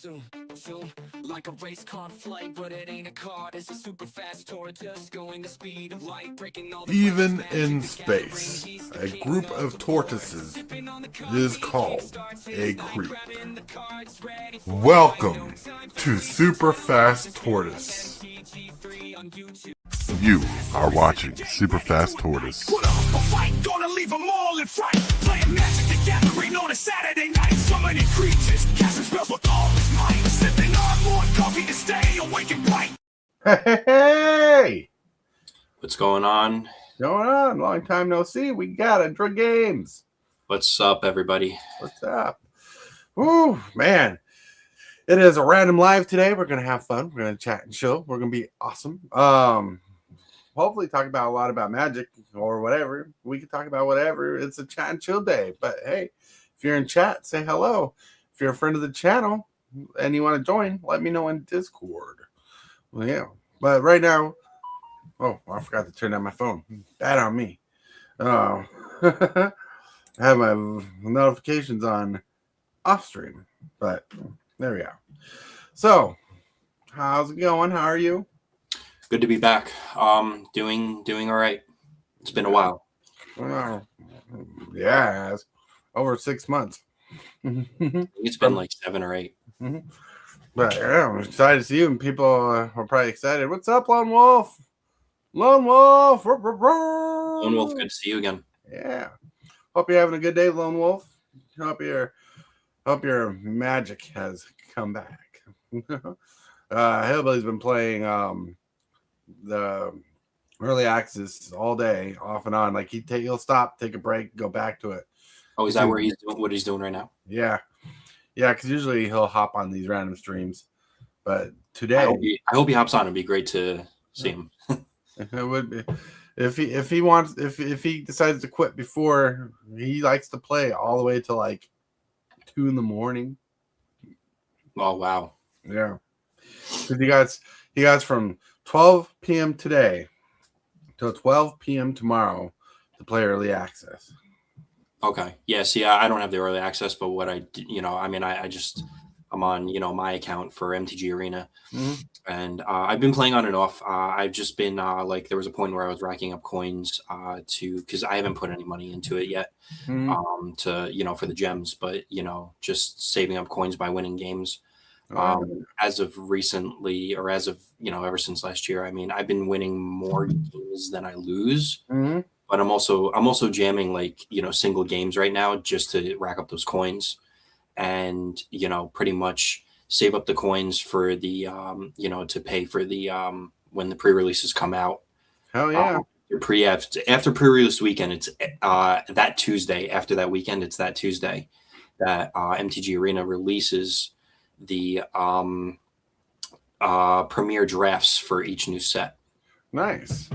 Zoom, zoom, like a race car flight, but it ain't a car. It's a super fast tortoise going the speed of light, breaking all the Even in space, a group of tortoises is called a creep. Welcome to Super Fast Tortoise. You are watching Super Fast Tortoise. Put up a fight, gonna leave them all in fright. Playing Magic the Gathering on a Saturday night. Summoning creatures, casting spells with all his might. Sipping on more coffee to stay awake and bright. Hey! What's going on? Going on? Long time no see. We got a Drug Games. What's up, everybody? What's up? Ooh, man. It is a random live today. We're going to have fun. We're going to chat and chill. We're going to be awesome. Hopefully talk about a lot about Magic or whatever. We can talk about whatever. It's a chat and chill day. But hey, if you're in chat, say hello. If you're a friend of the channel and you want to join, let me know in Discord. Well, yeah. But right now, oh, I forgot to turn down my phone. Bad on me. I have my notifications on off stream, but there we go. So, how's it going? How are you? Good to be back. Doing all right. It's been a while. Yeah, it has. Over 6 months. It's been like 7 or 8. But yeah, I'm excited to see you, and people are probably excited. What's up, Lone Wolf? Lone Wolf. Lone Wolf, good to see you again. Yeah. Hope you're having a good day, Lone Wolf. Hope your magic has come back. Hillbilly's been playing the early access all day, off and on. Like he'll stop, take a break, go back to it. Oh, is that where he's doing what he's doing right now? Yeah, because usually he'll hop on these random streams, but today I hope he hops on. It'd be great to see him. It would be if he decides to quit before, he likes to play all the way to like 2 a.m. Oh wow. Yeah. Because he got from 12 p.m. today till 12 p.m. tomorrow to play early access. Okay. Yeah. See, I don't have the early access, but what I'm on, my account for MTG Arena, and I've been playing on and off. I've just been there was a point where I was racking up coins because I haven't put any money into it yet, for the gems, but just saving up coins by winning games. As of recently, or as of ever since last year, I've been winning more games than I lose. But I'm also jamming single games right now just to rack up those coins, and pretty much save up the coins for the to pay for the when the pre-releases come out. Hell yeah! After pre-release weekend, it's that Tuesday. After that weekend, it's that Tuesday that MTG Arena releases the premiere drafts for each new set. Nice.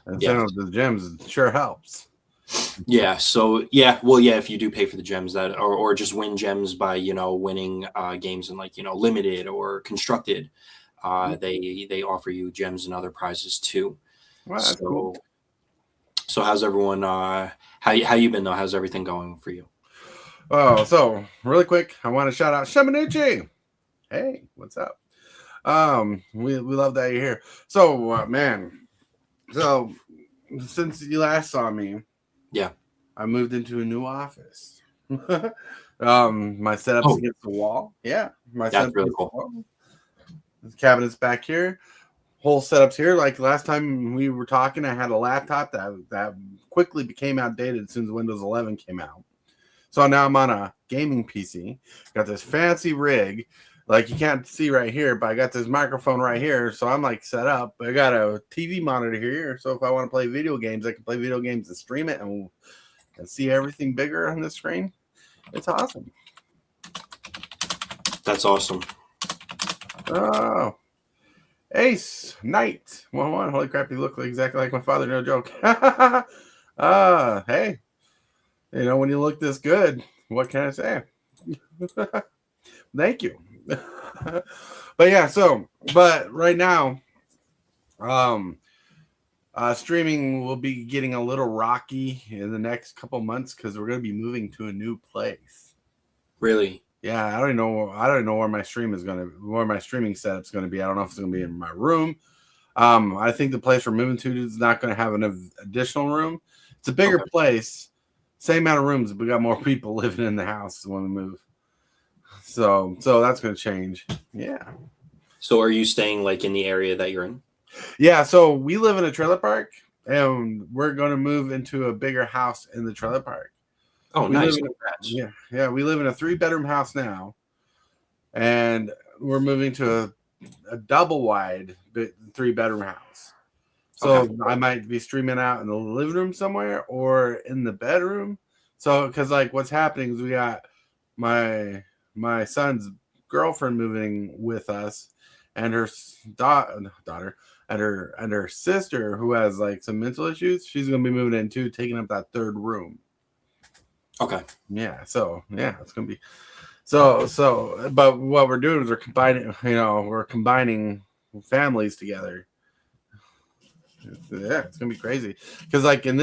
And some of the gems sure helps. Yeah. So if you do pay for the gems that or just win gems by winning games in limited or constructed, they offer you gems and other prizes too. Wow, that's cool. So how's everyone? How you been though? How's everything going for you? Oh, so really quick, I want to shout out Shemanucci. Hey, what's up? We love that you're here. So, man, so since you last saw me, yeah, I moved into a new office. My setup's against the wall. Yeah, that's really cool. The cabinet's back here. Whole setup's here. Like last time we were talking, I had a laptop that quickly became outdated as soon as Windows 11 came out. So now I'm on a gaming PC. Got this fancy rig. Like you can't see right here, but I got this microphone right here. So I'm like set up. I got a TV monitor here. So if I want to play video games, I can play video games and stream it and see everything bigger on the screen. It's awesome. That's awesome. Oh. Ace Knight 1-1. Holy crap, you look exactly like my father. No joke. Hey. When you look this good, what can I say? Thank you. But yeah, but right now, streaming will be getting a little rocky in the next couple months because we're going to be moving to a new place. Really? Yeah, I don't know. I don't know where my where my streaming setup's gonna be. I don't know if it's gonna be in my room. I think the place we're moving to is not gonna have an additional room. It's a bigger Okay. place, same amount of rooms. But we got more people living in the house when we move. So that's gonna change. Yeah. So are you staying like in the area that you're in? Yeah, so we live in a trailer park, and we're going to move into a bigger house in the trailer park. Oh, We live nice. in Congrats. yeah, we live in a 3-bedroom house now, and we're moving to a double wide 3-bedroom house. So Okay. I might be streaming out in the living room somewhere or in the bedroom. So because like what's happening is we got my son's girlfriend moving with us, and her daughter and her sister who has like some mental issues. She's gonna be moving in too, taking up that 3rd room. Okay. Yeah, so yeah, it's gonna be but what we're doing is we're combining families together. Yeah, it's gonna be crazy because like in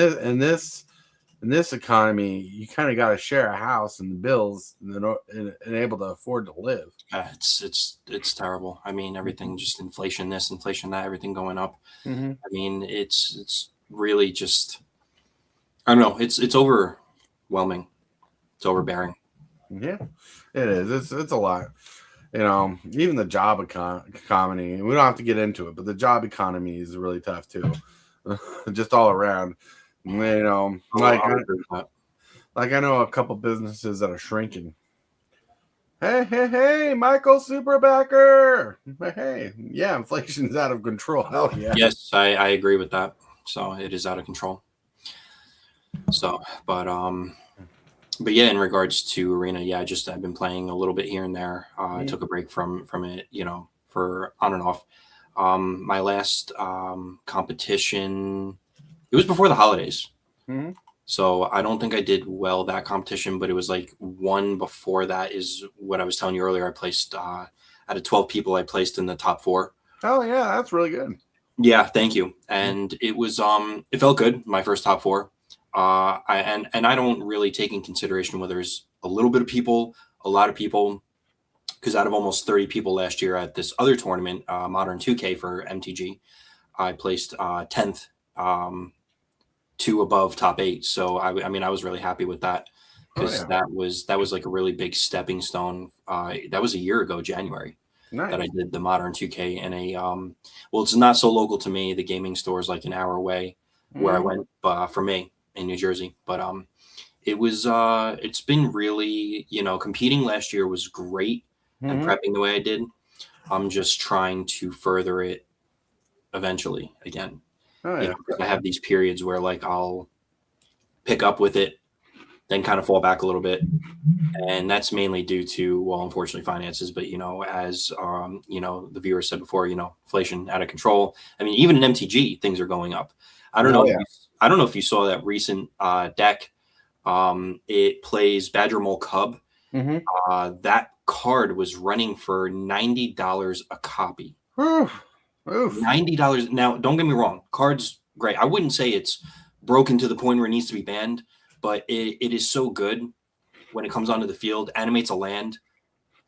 this economy, you kind of got to share a house and the bills and able to afford to live. It's terrible. I mean, everything just inflation this, inflation that, everything going up. Mm-hmm. I mean, it's really just I don't know. It's overwhelming. It's overbearing. Yeah, it is. It's a lot. Even the job economy. We don't have to get into it, but the job economy is really tough too, just all around. Like I know a couple businesses that are shrinking. Hey, Michael Superbacker. Hey, yeah, inflation's out of control. Hell yeah. Yes, I agree with that. So it is out of control. So, but yeah, in regards to Arena, yeah, I've been playing a little bit here and there. I took a break from it, for on and off. My last competition, it was before the holidays. Mm-hmm. So I don't think I did well that competition, but it was like one before that is what I was telling you earlier. I placed out of 12 people, I placed in the top 4. Oh yeah, that's really good. Yeah, thank you. And it was it felt good, my first top 4. I don't really take in consideration whether it's a little bit of people, a lot of people, because out of almost 30 people last year at this other tournament, Modern 2K for MTG, I placed 10th, 2 above top 8. So I mean, I was really happy with that because that was like a really big stepping stone. That was a year ago, January. Nice. That I did the Modern 2K in a well, it's not so local to me. The gaming store is like an hour away where I went for me in New Jersey. But it was it's been really, competing last year was great and prepping the way I did. I'm just trying to further it eventually again. Oh, yeah. I have these periods where like I'll pick up with it, then kind of fall back a little bit. And that's mainly due to, well, unfortunately, finances. But, as, the viewer said before, inflation out of control. I mean, even in MTG, things are going up. I don't know. I don't know if you saw that recent deck. It plays Badger Mole Cub. That card was running for $90 a copy. Oof. $90. Now, don't get me wrong. Card's great. I wouldn't say it's broken to the point where it needs to be banned, but it is so good when it comes onto the field, animates a land.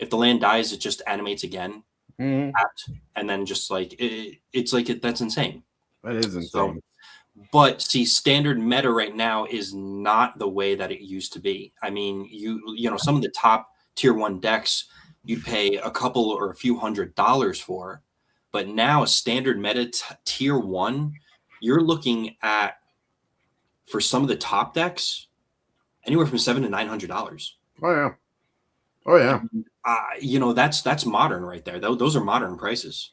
If the land dies, it just animates again. Tapped, and then just like it's like that's insane. That is insane. So, but see, standard meta right now is not the way that it used to be. I mean, some of the top tier 1 decks you'd pay a couple or a few $100s for, but now standard meta tier 1, you're looking at, for some of the top decks, anywhere from $700 to $900. Oh yeah. That's modern right there. Those are modern prices.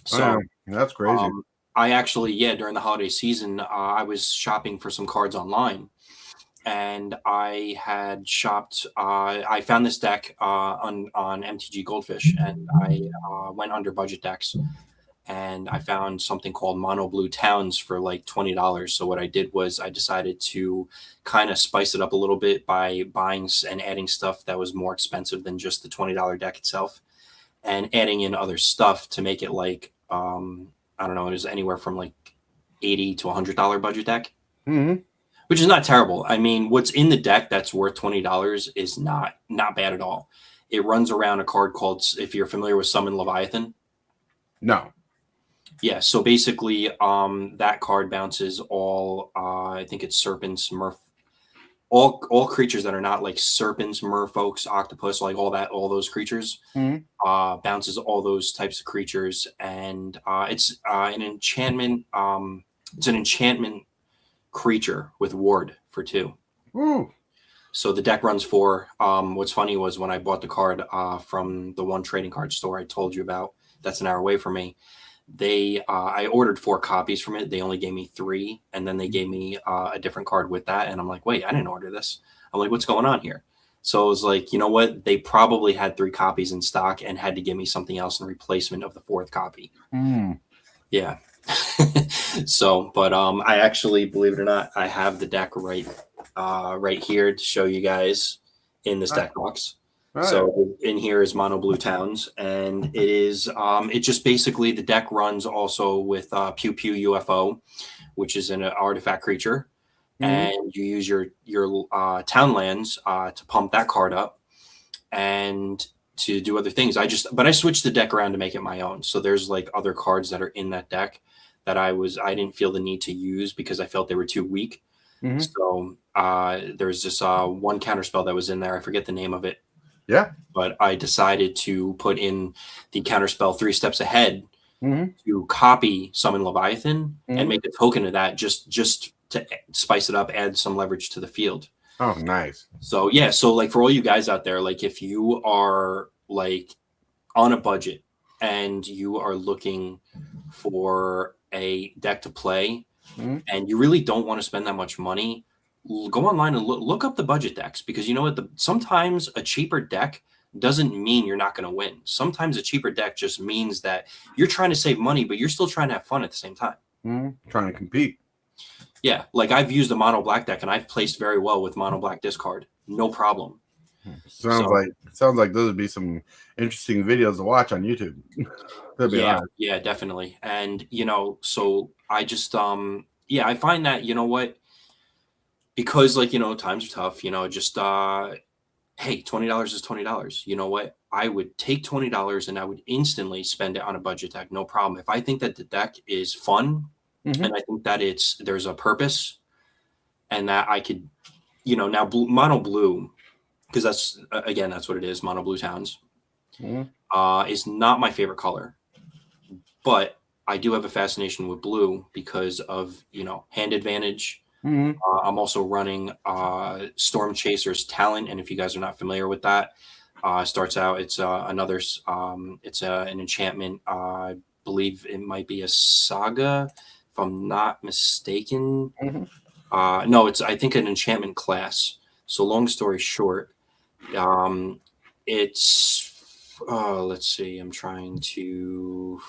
So that's crazy. I actually, during the holiday season, I was shopping for some cards online, and I had shopped. I found this deck on MTG Goldfish, and I went under budget decks. And I found something called Mono Blue Towns for like $20. So what I did was I decided to kind of spice it up a little bit by buying and adding stuff that was more expensive than just the $20 deck itself, and adding in other stuff to make it like, I don't know, it was anywhere from like $80 to $100 budget deck. which is not terrible. I mean, what's in the deck that's worth $20 is not bad at all. It runs around a card called, if you're familiar with Summon Leviathan. No. Yeah, so basically, that card bounces all. I think it's serpents, all creatures that are not like serpents, merfolks, octopus, like all those creatures. Bounces all those types of creatures, and it's an enchantment. It's an enchantment creature with ward for 2. Ooh. So the deck runs 4. What's funny was when I bought the card from the one trading card store I told you about, that's an hour away from me. I ordered 4 copies from it. They only gave me 3, and then they gave me a different card with that. And I'm like, wait, I didn't order this. I'm like, what's going on here? So I was like, you know what? They probably had 3 copies in stock and had to give me something else in replacement of the 4th copy. Yeah. So, but I actually, believe it or not, I have the deck right here to show you guys in this deck box. So in here is Mono Blue Towns, and it is it just basically the deck runs also with Pew Pew UFO, which is an artifact creature, and you use your town lands to pump that card up and to do other things. But I switched the deck around to make it my own. So there's like other cards that are in that deck that I didn't feel the need to use because I felt they were too weak. So there's this one counterspell that was in there. I forget the name of it. Yeah. But I decided to put in the counterspell 3 steps ahead to copy Summon Leviathan and make a token of that just to spice it up, add some leverage to the field. Oh, nice. So yeah, so like for all you guys out there, like if you are like on a budget and you are looking for a deck to play and you really don't want to spend that much money, go online and look up the budget decks, because you know what? Sometimes a cheaper deck doesn't mean you're not going to win. Sometimes a cheaper deck just means that you're trying to save money, but you're still trying to have fun at the same time. Trying to compete. Yeah, like I've used a mono black deck and I've placed very well with mono black discard, no problem. Sounds like those would be some interesting videos to watch on YouTube. Yeah, definitely. And you know, so I just I find that, you know what, because like, you know, times are tough, you know, just hey, $20 is $20. You know what? I would take $20 and I would instantly spend it on a budget deck, no problem. If I think that the deck is fun and I think that there's a purpose and that I could, you know, now mono blue, because that's what it is, Mono Blue Towns, is not my favorite color, but I do have a fascination with blue because of, you know, hand advantage. I'm also running Storm Chaser's Talent, and if you guys are not familiar with that, starts out, it's another it's an enchantment. I believe it might be a saga, if I'm not mistaken. No, it's, I think, an enchantment class. So long story short, it's let's see, I'm trying to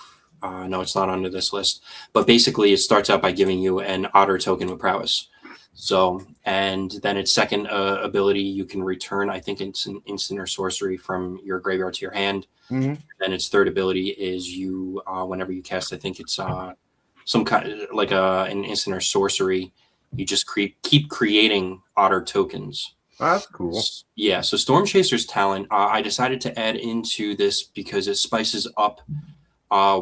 no, it's not under this list, but basically it starts out by giving you an otter token with prowess. So, and then its second ability, you can return, I think it's an instant or sorcery from your graveyard to your hand. Then its third ability is you, whenever you cast, I think it's some kind like an instant or sorcery, you just keep creating otter tokens. That's cool. Yeah, so Storm Chaser's Talent, I decided to add into this because it spices up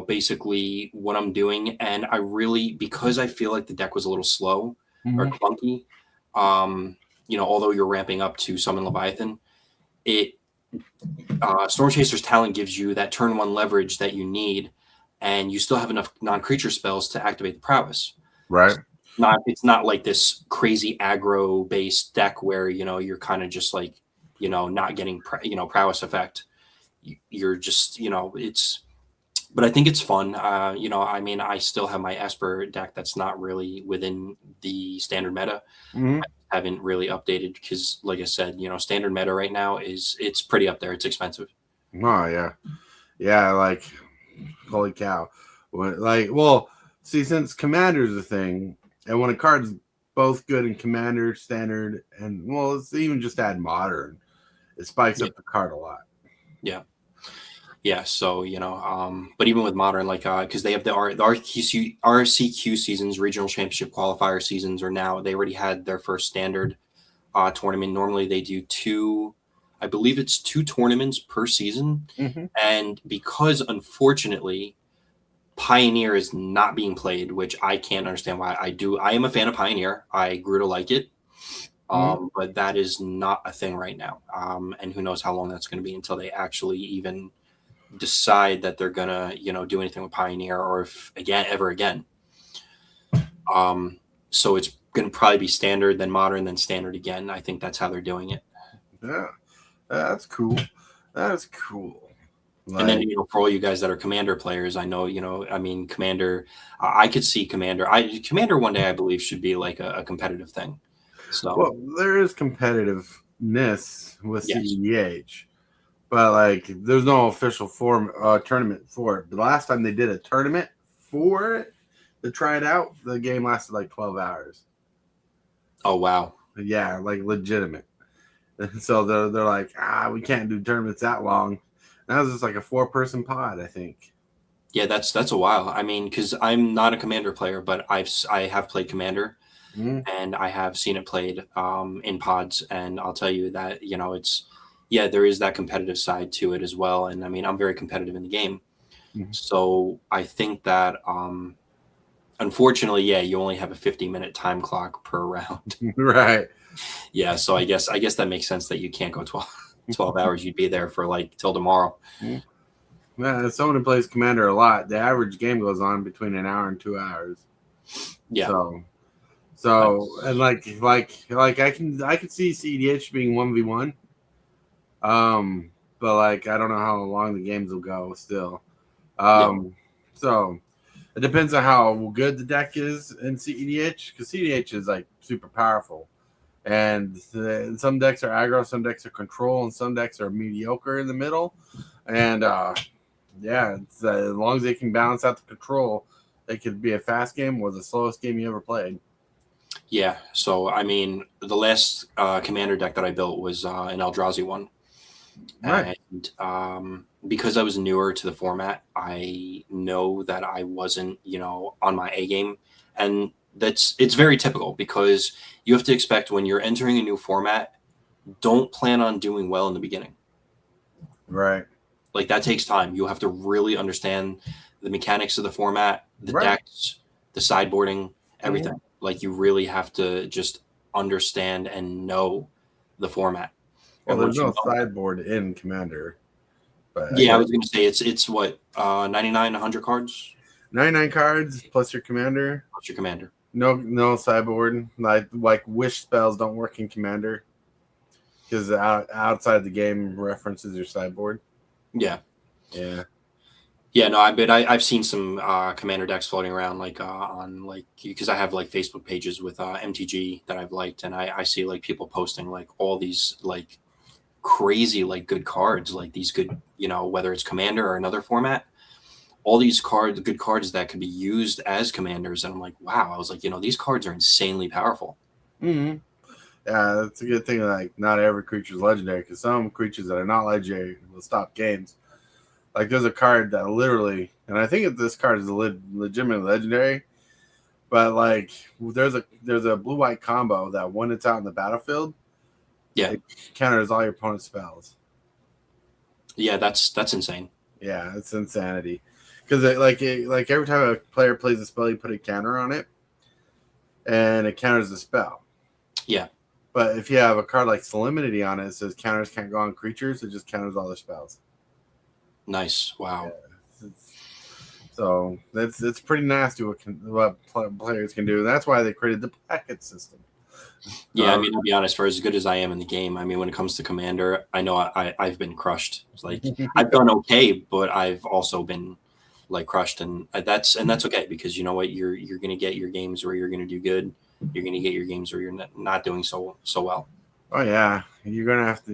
basically what I'm doing, and I really, because I feel like the deck was a little slow or clunky, you know, although you're ramping up to Summon Leviathan, Storm Chaser's Talent gives you that turn 1 leverage that you need, and you still have enough non-creature spells to activate the prowess. Right. It's not like this crazy aggro based deck where, you know, you're kind of just like, you know, not getting prowess effect. You're just, you know, but I think it's fun. You know, I mean, I still have my Esper deck that's not really within the standard meta. I haven't really updated because, like I said, you know, standard meta right now it's pretty up there. It's expensive. Oh yeah, yeah. Like, holy cow! Well, see, since Commander's a thing, and when a card's both good in Commander, Standard, and well, let's even just add Modern, it spikes up the card a lot. Yeah. Yeah, so but even with modern, like because they have the RCQ seasons, regional championship qualifier seasons are now they already had their first standard tournament. Normally they do two, I believe it's two tournaments per season, Mm-hmm. and because unfortunately Pioneer is not being played, which I can't understand why. I am a fan of Pioneer. I grew to like it. But that is not a thing right now. And who knows how long that's going to be until they actually even decide that they're gonna, do anything with Pioneer or if ever again. So it's gonna probably be standard, then modern, then standard again. I think that's how they're doing it. Yeah, that's cool. That's cool. And then for all you guys that are Commander players, I know Commander. I could see Commander. Commander one day I believe should be like a competitive thing. So well, there is competitiveness with Yes. CEDH, but like there's no official tournament for it. The last time they did a tournament for it to try it out, the game lasted like 12 hours. Oh wow. Yeah, like legitimate. So they're like, we can't do tournaments that long. That was just like a 4-person pod, I think. Yeah, that's a while. I mean, because I'm not a Commander player, but I have played Commander, and I have seen it played in pods, and I'll tell you that there is that competitive side to it as well. And I mean, I'm very competitive in the game, so I think that unfortunately, you only have a 50-minute time clock per round. Right. Yeah, so I guess that makes sense that you can't go 12 hours. You'd be there for like till tomorrow. Yeah, as someone who plays Commander a lot, the average game goes on between an hour and 2 hours. Yeah. So and like I can see CEDH being 1v1. But like I don't know how long the games will go still. So it depends on how good the deck is in CEDH, because CEDH is like super powerful. And some decks are aggro, some decks are control, and some decks are mediocre in the middle. And as long as they can balance out the control, they could be a fast game or the slowest game you ever played. Yeah. So I mean, the last Commander deck that I built was an Eldrazi one, Right. and because I was newer to the format, I know that I wasn't on my A game, and it's very typical because you have to expect when you're entering a new format, don't plan on doing well in the beginning. Right. Like that takes time. You have to really understand the mechanics of the format, the decks, the sideboarding, everything. Like you really have to just understand and know the format. Well, And there's no once you know that- sideboard in Commander. But yeah, I was going to say it's what 99, 100 cards 99 cards plus your Commander. plus your Commander. No sideboard. Like wish spells don't work in Commander because outside the game references your sideboard. Yeah. Yeah. No, I've seen some Commander decks floating around on because I have like Facebook pages with MTG that I've liked, and I see like people posting like all these like crazy like good cards, like these good whether it's Commander or another format, all these good cards that could be used as commanders, and I'm like, wow, I was like, these cards are insanely powerful. Yeah, that's a good thing. Like not every creature is legendary, because some creatures that are not legendary will stop games. Like there's a card that literally, and I think this card is legitimately legendary, but like there's a blue-white combo that when it's out in the battlefield, it counters all your opponent's spells. Yeah, that's insane. Yeah, it's insanity. Because like every time a player plays a spell, you put a counter on it, and it counters the spell. Yeah. But if you have a card like Solemnity on it, it says counters can't go on creatures. It just counters all their spells. Nice. Wow. Yeah. So it's pretty nasty what players can do. That's why they created the bracket system. Yeah, I mean, to be honest, for as good as I am in the game, I mean, when it comes to Commander, I know I've been crushed. It's like I've done okay, but I've also been like crushed, and that's okay, because you know what, you're gonna get your games where you're gonna do good. You're gonna get your games where you're not doing so well. Oh yeah, you're gonna have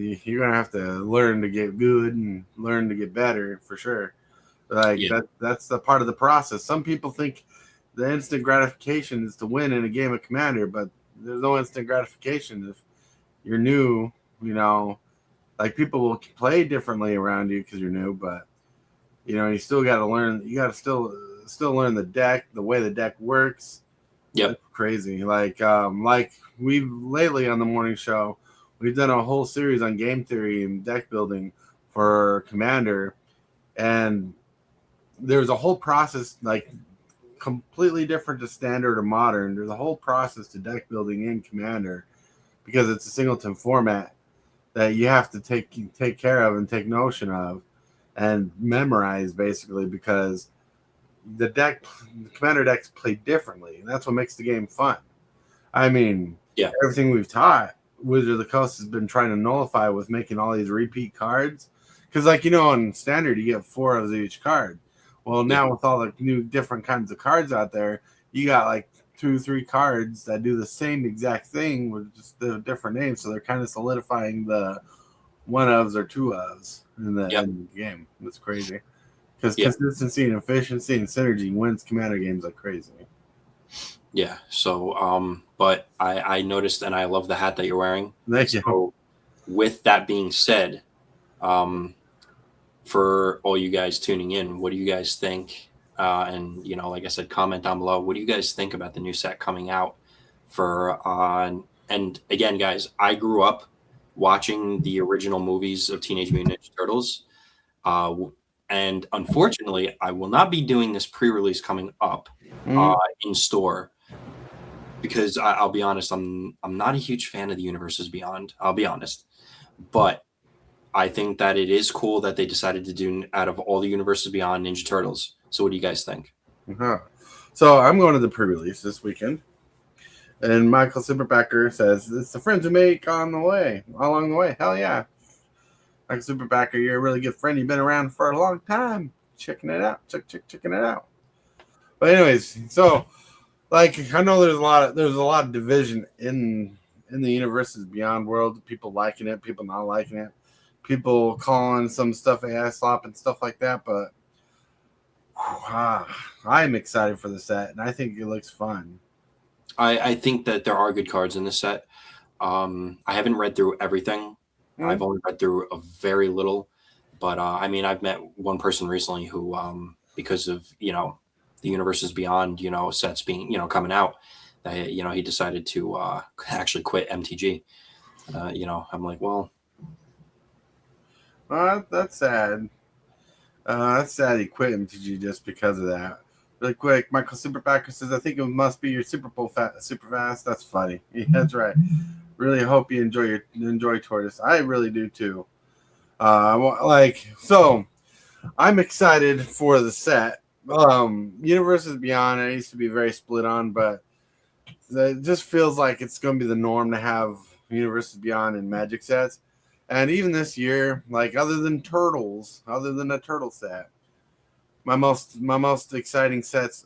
to learn to get good and learn to get better for sure. Like that's the part of the process. Some people think the instant gratification is to win in a game of Commander, but there's no instant gratification if you're new. Like people will play differently around you because you're new, but You know, you still got to learn. You got to still learn the deck, the way the deck works. Yep. That's crazy. Like we've lately on the morning show, we've done a whole series on game theory and deck building for Commander, and there's a whole process like completely different to standard or modern. There's a whole process to deck building in Commander because it's a singleton format that you have to take care of and take notion of and memorize basically because the Commander decks play differently, and that's what makes the game fun. I mean, everything we've taught, Wizard of the Coast has been trying to nullify with making all these repeat cards. Because, like, you know, in Standard, you get 4 of each card. Well, now with all the new different kinds of cards out there, you got like 2, 3 cards that do the same exact thing with just the different names. So they're kind of solidifying the 1-ofs or 2-ofs in the game. That's crazy. Because consistency and efficiency and synergy wins Commander games like crazy. Yeah. So, but I noticed, and I love the hat that you're wearing. Thank you. So, with that being said, for all you guys tuning in, what do you guys think? And you know, like I said, comment down below. What do you guys think about the new set coming out? And again, guys, I grew up watching the original movies of Teenage Mutant Ninja Turtles. And unfortunately, I will not be doing this pre-release coming up in store because I'll be honest, I'm not a huge fan of the Universes Beyond. I'll be honest, but I think that it is cool that they decided to do out of all the Universes Beyond Ninja Turtles. So, what do you guys think? So I'm going to the pre-release this weekend, and Michael Superbacker says it's the friends we make along the way. Hell yeah. Like Superbacker, you're a really good friend. You've been around for a long time. Checking it out. Checking it out. But anyways, so like I know there's a lot of division in the Universes Beyond world. People liking it, people not liking it, people calling some stuff ass slop and stuff like that. But I'm excited for the set, and I think it looks fun. I think that there are good cards in this set. I haven't read through everything. I've only read through a very little, but I mean, I've met one person recently who, because of, you know, the Universes Beyond, you know, sets being, you know, coming out, that, you know, he decided to actually quit MTG. You know, I'm like, well, that's sad. That's sad he quit MTG just because of that. Really quick, Michael Superbacker says, I think it must be your Super Fast. That's funny. Yeah, that's right. Really hope you enjoy Tortoise. I really do too. So I'm excited for the set. Universes Beyond, I used to be very split on, but it just feels like it's going to be the norm to have Universes Beyond and Magic sets. And even this year, like other than a turtle set, my most exciting sets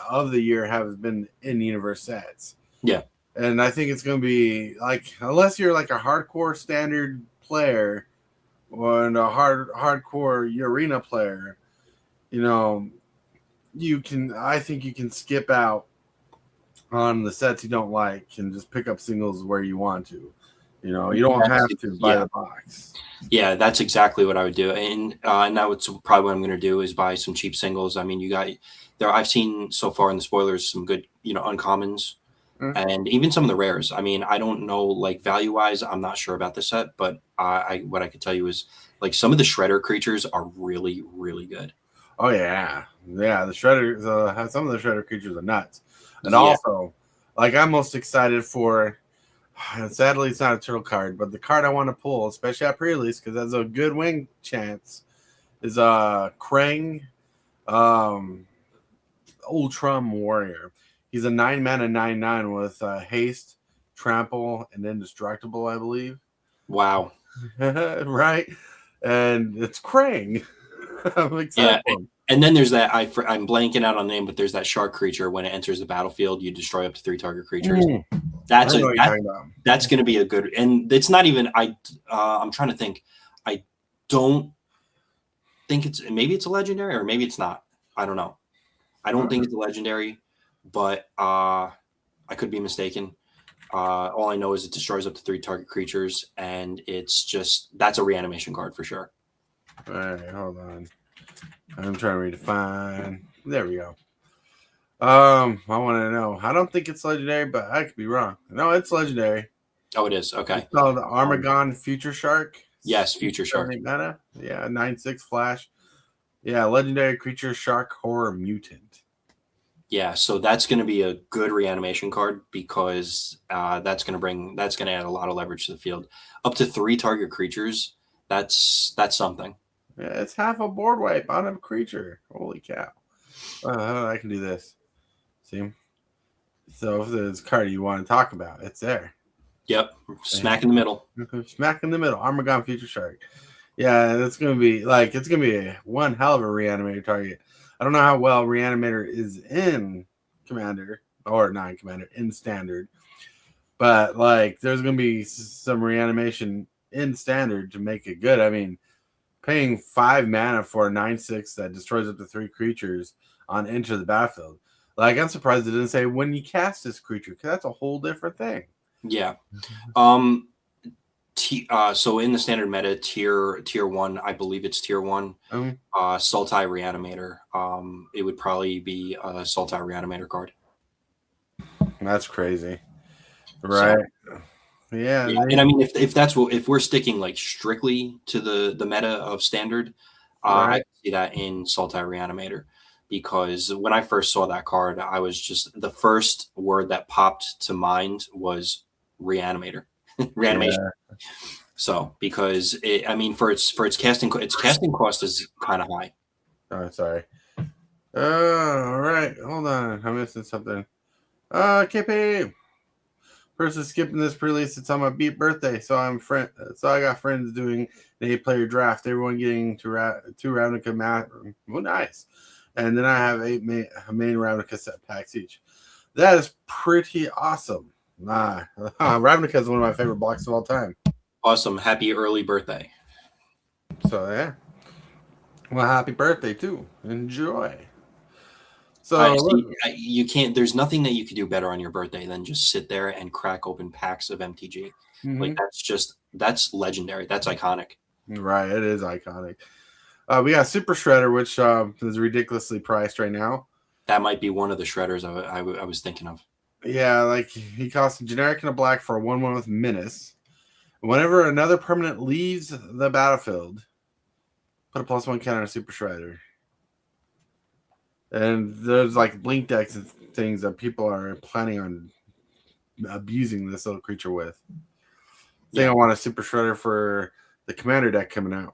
of the year have been in universe sets. Yeah. And I think it's going to be like, unless you're like a hardcore standard player or a hardcore arena player, you know, I think you can skip out on the sets you don't like and just pick up singles where you want to. You know, you don't have to buy the box. Yeah, that's exactly what I would do. And that's probably what I'm going to do is buy some cheap singles. I mean, I've seen so far in the spoilers some good, you know, uncommons. And even some of the rares. I mean, I don't know, like value-wise, I'm not sure about the set, but what I could tell you is, like, some of the Shredder creatures are really, really good. Oh yeah, the Shredder. Some of the Shredder creatures are nuts, and also, like, I'm most excited for. Sadly, it's not a turtle card, but the card I want to pull, especially at pre-release, because that's a good win chance, is Krang, Ultram Warrior. He's a 9-mana 9/9 with haste, trample, and indestructible, I believe. Wow. Right? And it's Krang. I'm excited for him. And then there's that, I'm blanking out on the name, but there's that shark creature. When it enters the battlefield, you destroy up to 3 target creatures. That's going to be a good, and it's not even, I'm trying to think. I don't think maybe it's a legendary or maybe it's not. I don't know. I don't think it's a legendary, but I could be mistaken. All I know is it destroys up to 3 target creatures, and that's a reanimation card for sure. All right, hold on. I'm trying to redefine. There we go. I want to know. I don't think it's legendary, but I could be wrong. No, it's legendary. Oh, it is. Okay. It's called the Armagon Future Shark. Yes, Future Shark. Meta. Yeah, 9/6 flash. Yeah, legendary creature shark horror mutant. Yeah, so that's going to be a good reanimation card because that's going to add a lot of leverage to the field. Up to 3 target creatures. That's something. Yeah, it's half a board wipe on a creature. Holy cow! I can do this. See. So if there's a card you want to talk about, it's there. Yep, smack in the middle. Smack in the middle. Armagon Future Shark. Yeah, it's gonna be one hell of a reanimator target. I don't know how well reanimator is in Commander or not in Commander in Standard, but like there's gonna be some reanimation in Standard to make it good. I mean, paying 5 mana for a 9/6 that destroys up to 3 creatures on Enter the Battlefield. Like I'm surprised it didn't say when you cast this creature because that's a whole different thing. Yeah. So in the Standard meta, tier 1, I believe it's tier 1. Sultai Reanimator. It would probably be a Sultai Reanimator card. That's crazy, right? So, yeah. And I mean, if we're sticking like strictly to the meta of Standard, right. I can see that in Sultai Reanimator. Because when I first saw that card, I was just the first word that popped to mind was reanimator, reanimation. Yeah. So because for its casting cost is kind of high. Oh, sorry. All right, hold on, I'm missing something. KP. Person skipping this pre-release. It's on my birthday, so I got friends doing an 8-player draft. Everyone getting two Ravnica mat. Oh, nice. And then I have 8 main Ravnica set packs each. That is pretty awesome. Ravnica is one of my favorite blocks of all time. Awesome. Happy early birthday. So, yeah. Well, happy birthday, too. Enjoy. So, you can't, there's nothing that you could do better on your birthday than just sit there and crack open packs of MTG. Mm-hmm. Like, that's legendary. That's iconic. Right. It is iconic. We got Super Shredder, which is ridiculously priced right now. That might be one of the shredders I was thinking of. Yeah, like he costs a generic and a black for a 1/1 with Menace. Whenever another permanent leaves the battlefield, put a +1 counter on Super Shredder. And there's like blink decks and things that people are planning on abusing this little creature with. I want a Super Shredder for the Commander deck coming out.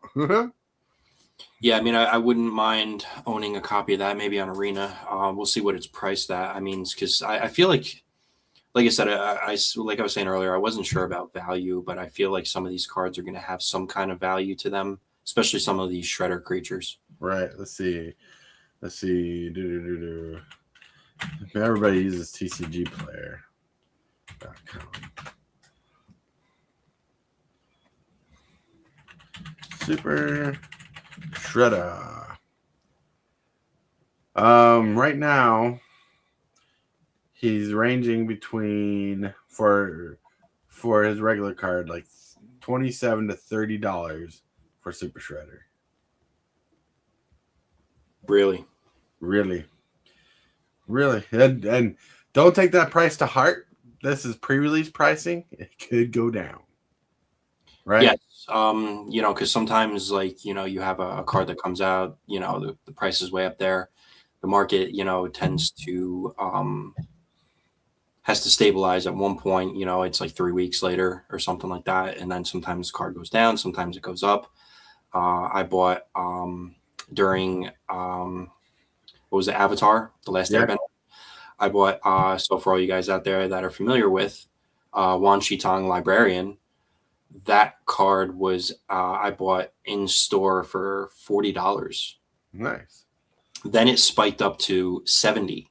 Yeah, I mean, I wouldn't mind owning a copy of that, maybe on Arena. We'll see what it's priced at. I mean, because I feel like I said, like I was saying earlier, I wasn't sure about value, but I feel like some of these cards are going to have some kind of value to them, especially some of these Shredder creatures. Right. Let's see. Everybody uses TCGplayer.com. Super Shredder. Right now, he's ranging between for his regular card like $27 to $30 for Super Shredder. Really, and don't take that price to heart. This is pre-release pricing. It could go down. Right. Yes. Because sometimes you have a card that comes out, the price is way up there. The market, tends to has to stabilize at one point. It's like 3 weeks later or something like that. And then sometimes the card goes down, sometimes it goes up. I bought during what was it, Avatar, The Last Airbender. I bought so for all you guys out there that are familiar with Wan Shi-Tong Librarian, that card was I bought in store for $40. Nice. Then it spiked up to $70.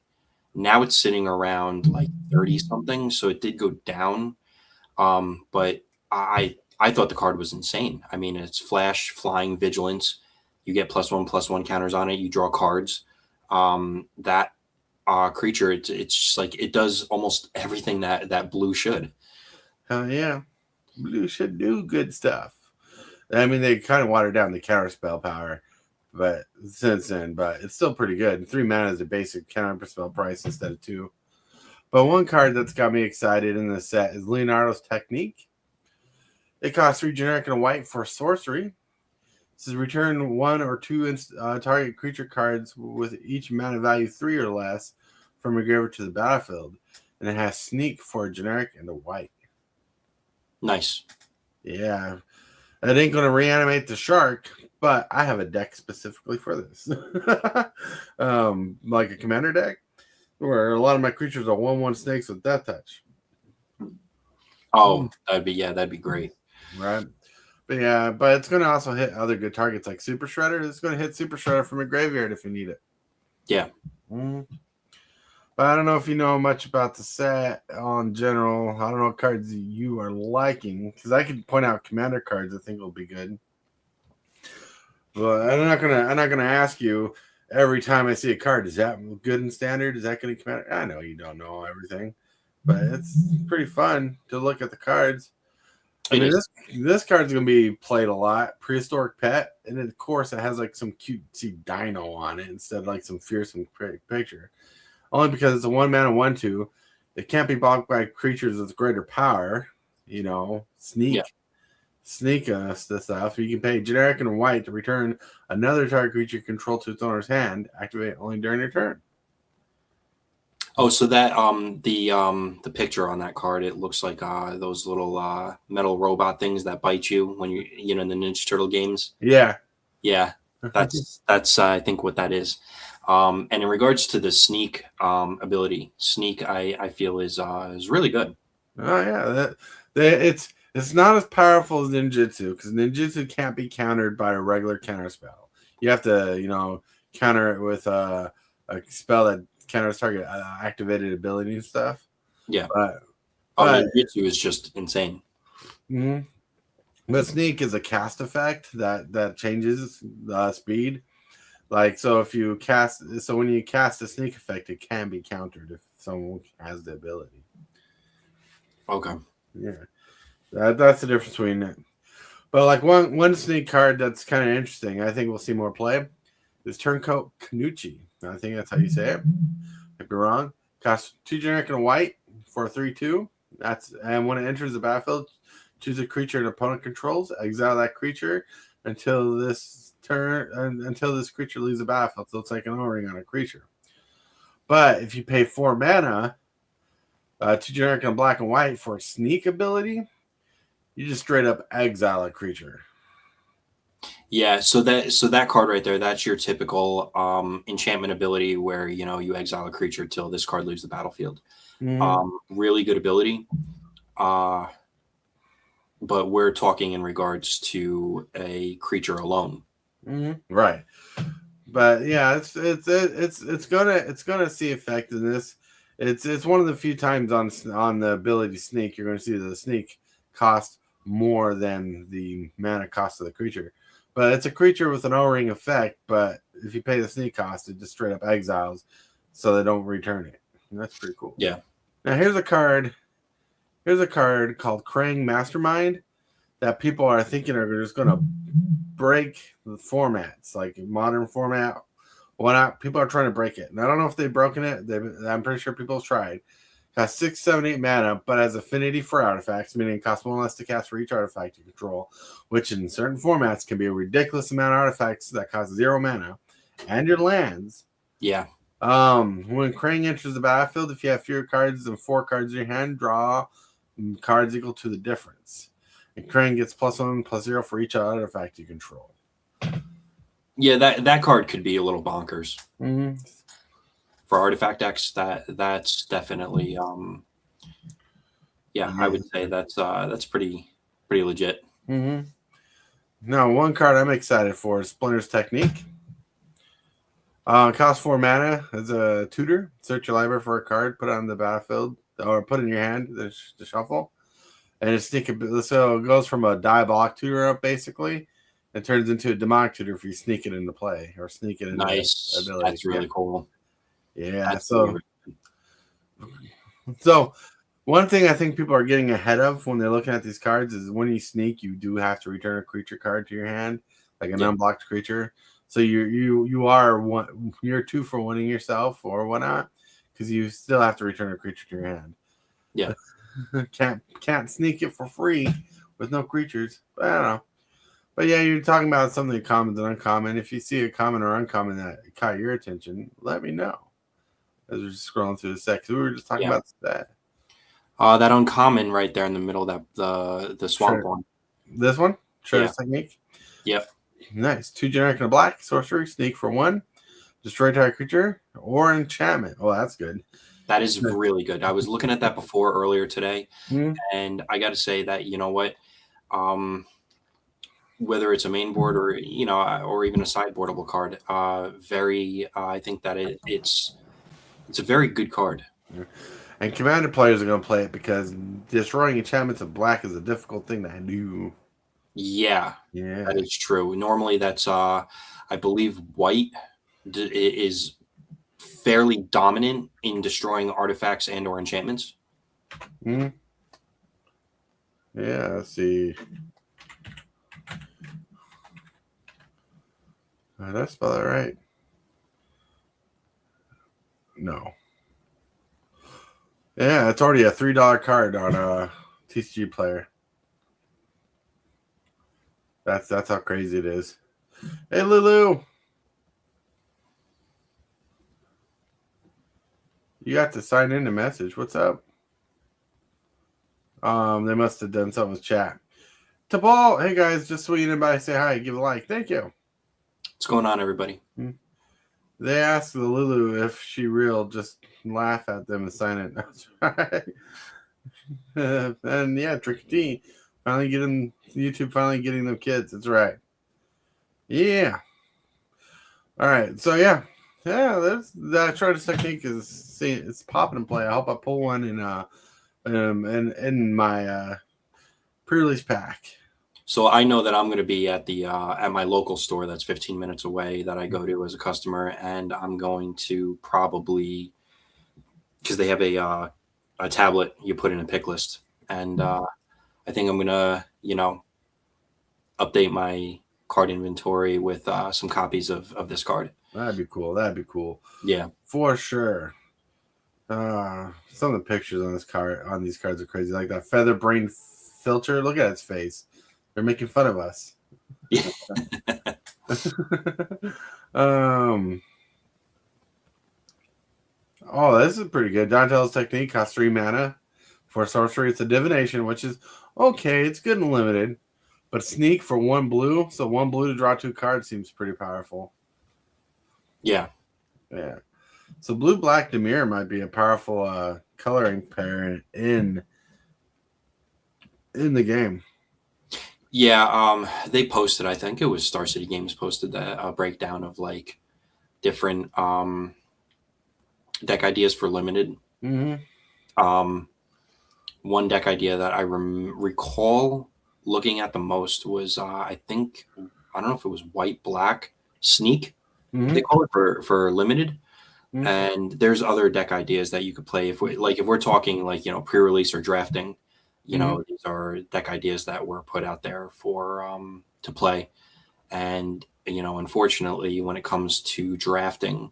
Now it's sitting around like 30 something, so it did go down. But I thought the card was insane. I mean, it's flash, flying, vigilance. You get +1/+1 counters on it. You draw cards. That creature, it's just like it does almost everything that blue should. Yeah, blue should do good stuff. I mean, they kind of watered down the counter spell power, but since then, but it's still pretty good. 3 mana is a basic counter spell price instead of 2. But one card that's got me excited in this set is Leonardo's Technique. It costs 3 generic and a white for sorcery. This is return 1 or 2 target creature cards with each mana value 3 or less from your graveyard to the battlefield. And it has Sneak for a generic and a white. Nice. Yeah. It ain't going to reanimate the shark, but I have a deck specifically for this. Like a commander deck, where a lot of my creatures are 1/1 snakes with death touch. Oh, that'd be great. Right. But yeah, but it's going to also hit other good targets like Super Shredder. It's going to hit Super Shredder from a graveyard if you need it. Yeah. But I don't know if you know much about the set on general. I don't know what cards you are liking, because I could point out commander cards I think will be good. But I'm not gonna ask you every time I see a card, is that good in standard? Is that going to commander? I know you don't know everything, but it's pretty fun to look at the cards. I mean, this card's going to be played a lot. Prehistoric Pet, and then, of course, it has like some cutesy dino on it instead of like some fearsome picture. Only because it's a 1-mana 1/2. It can't be blocked by creatures with greater power. You know, sneak stuff. You can pay generic and white to return another target creature you control to its owner's hand. Activate only during your turn. Oh, so that the picture on that card, it looks like those little metal robot things that bite you when you in the Ninja Turtle games. Yeah. That's I think what that is. And in regards to the sneak ability, sneak I feel is really good. Oh yeah, it's not as powerful as ninjutsu, because ninjutsu can't be countered by a regular counter spell. You have to counter it with a spell that counters target activated ability and stuff. Yeah, but ninjutsu is just insane. Mm-hmm. But sneak is a cast effect that changes the speed. Like, so when you cast a sneak effect, it can be countered if someone has the ability. Okay. Yeah. That's the difference between it. But like one sneak card that's kind of interesting, I think we'll see more play, is Turncoat Kanuchi. I think that's how you say it. If you're wrong. Costs 2 generic and a white for a 3/2. And when it enters the battlefield, choose a creature an opponent controls, exile that creature until this creature leaves the battlefield. So it's like an O-ring on a creature. But if you pay 4 mana, 2 generic and black and white for a sneak ability, you just straight up exile a creature. Yeah, so that card right there, that's your typical enchantment ability where you exile a creature till this card leaves the battlefield. Mm-hmm. Really good ability. But we're talking in regards to a creature alone. Mm-hmm. Right. But yeah, it's gonna see effect in this. It's one of the few times on the ability sneak you're going to see the sneak cost more than the mana cost of the creature. But it's a creature with an O-ring effect, but if you pay the sneak cost, it just straight up exiles so they don't return it. And that's pretty cool. Yeah. Now here's a card called Krang Mastermind that people are thinking are just going to break the formats, like modern format. People are trying to break it. And I don't know if they've broken it. I'm pretty sure people have tried. Costs 6, 7, 8 mana, but has affinity for artifacts, meaning it costs 1 less to cast for each artifact you control, which in certain formats can be a ridiculous amount of artifacts that cost 0 mana, and your lands. Yeah. When Krang enters the battlefield, if you have fewer cards than 4 cards in your hand, draw cards equal to the difference. And Krang gets +1/+0 for each artifact you control. Yeah, that card could be a little bonkers. Mm-hmm. For artifact decks, that's definitely I would say that's pretty legit. Mm-hmm. Now, one card I'm excited for is Splinter's Technique. Costs 4 mana as a tutor. Search your library for a card, put it on the battlefield, or put it in your hand to shuffle. And it's so it goes from a diabolic tutor up basically. It turns into a demonic tutor if you sneak it into play or sneak it into ability. That's really cool. Yeah. So one thing I think people are getting ahead of when they're looking at these cards is when you sneak, you do have to return a creature card to your hand, like an unblocked creature. So you are one. You're 2 for winning yourself or whatnot, because you still have to return a creature to your hand. Yeah. can't sneak it for free with no creatures. I don't know. But yeah, you're talking about something common and uncommon. If you see a common or uncommon that caught your attention, let me know. As we're just scrolling through the set, we were just talking about that. That uncommon right there in the middle, that the swamp one. This one, Tortoise technique. Yep. Nice. 2 generic and a black sorcery, sneak for 1, destroy target creature or enchantment. Oh, that's good. That is really good. I was looking at that before earlier today, Mm-hmm. and I got to say that, you know what, whether it's a main board or or even a sideboardable card, I think that it's a very good card. And Commander players are going to play it because destroying enchantments of black is a difficult thing to do. Yeah, that is true. Normally, that's I believe white is fairly dominant in destroying artifacts and or enchantments. Mm-hmm. Yeah, let's see. Did I spell that right? No. Yeah, it's already a $3 card on TCG Player. That's how crazy it is. Hey, Lulu. You got to sign in the message. What's up? They must have done something with chat. Tabal, hey guys, just swinging in by, say hi, give a like. Thank you. What's going on, everybody? They asked the Lulu if she real, just laugh at them and sign it. That's right. And yeah, Tricky T finally getting YouTube, finally getting them kids. That's right. Yeah. All right. So yeah, that's that Tortoise technique it's popping in play. I hope I pull one in my pre-release pack. So I know that I'm going to be at the at my local store that's 15 minutes away that I go to as a customer, and I'm going to probably, because they have a tablet you put in a pick list, and I think I'm gonna update my card inventory with some copies of this card. That'd be cool. That'd be cool. Yeah, for sure. Some of the pictures on these cards are crazy. Like that feather brain filter. Look at its face. They're making fun of us. Yeah. Oh, this is pretty good. Donatello's technique costs 3 mana for sorcery. It's a divination, which is okay. It's good and limited, but sneak for 1 blue. So 1 blue to draw 2 cards seems pretty powerful. Yeah. So blue black Demir might be a powerful coloring pair in the game. Yeah, they posted, I think it was Star City Games posted that breakdown of like different deck ideas for limited. Mm-hmm. One deck idea that I recall looking at the most was I don't know if it was white black sneak. Mm-hmm. They call it for limited. Mm-hmm. And there's other deck ideas that you could play if we're talking like pre-release or drafting. These are deck ideas that were put out there for to play. And unfortunately, when it comes to drafting,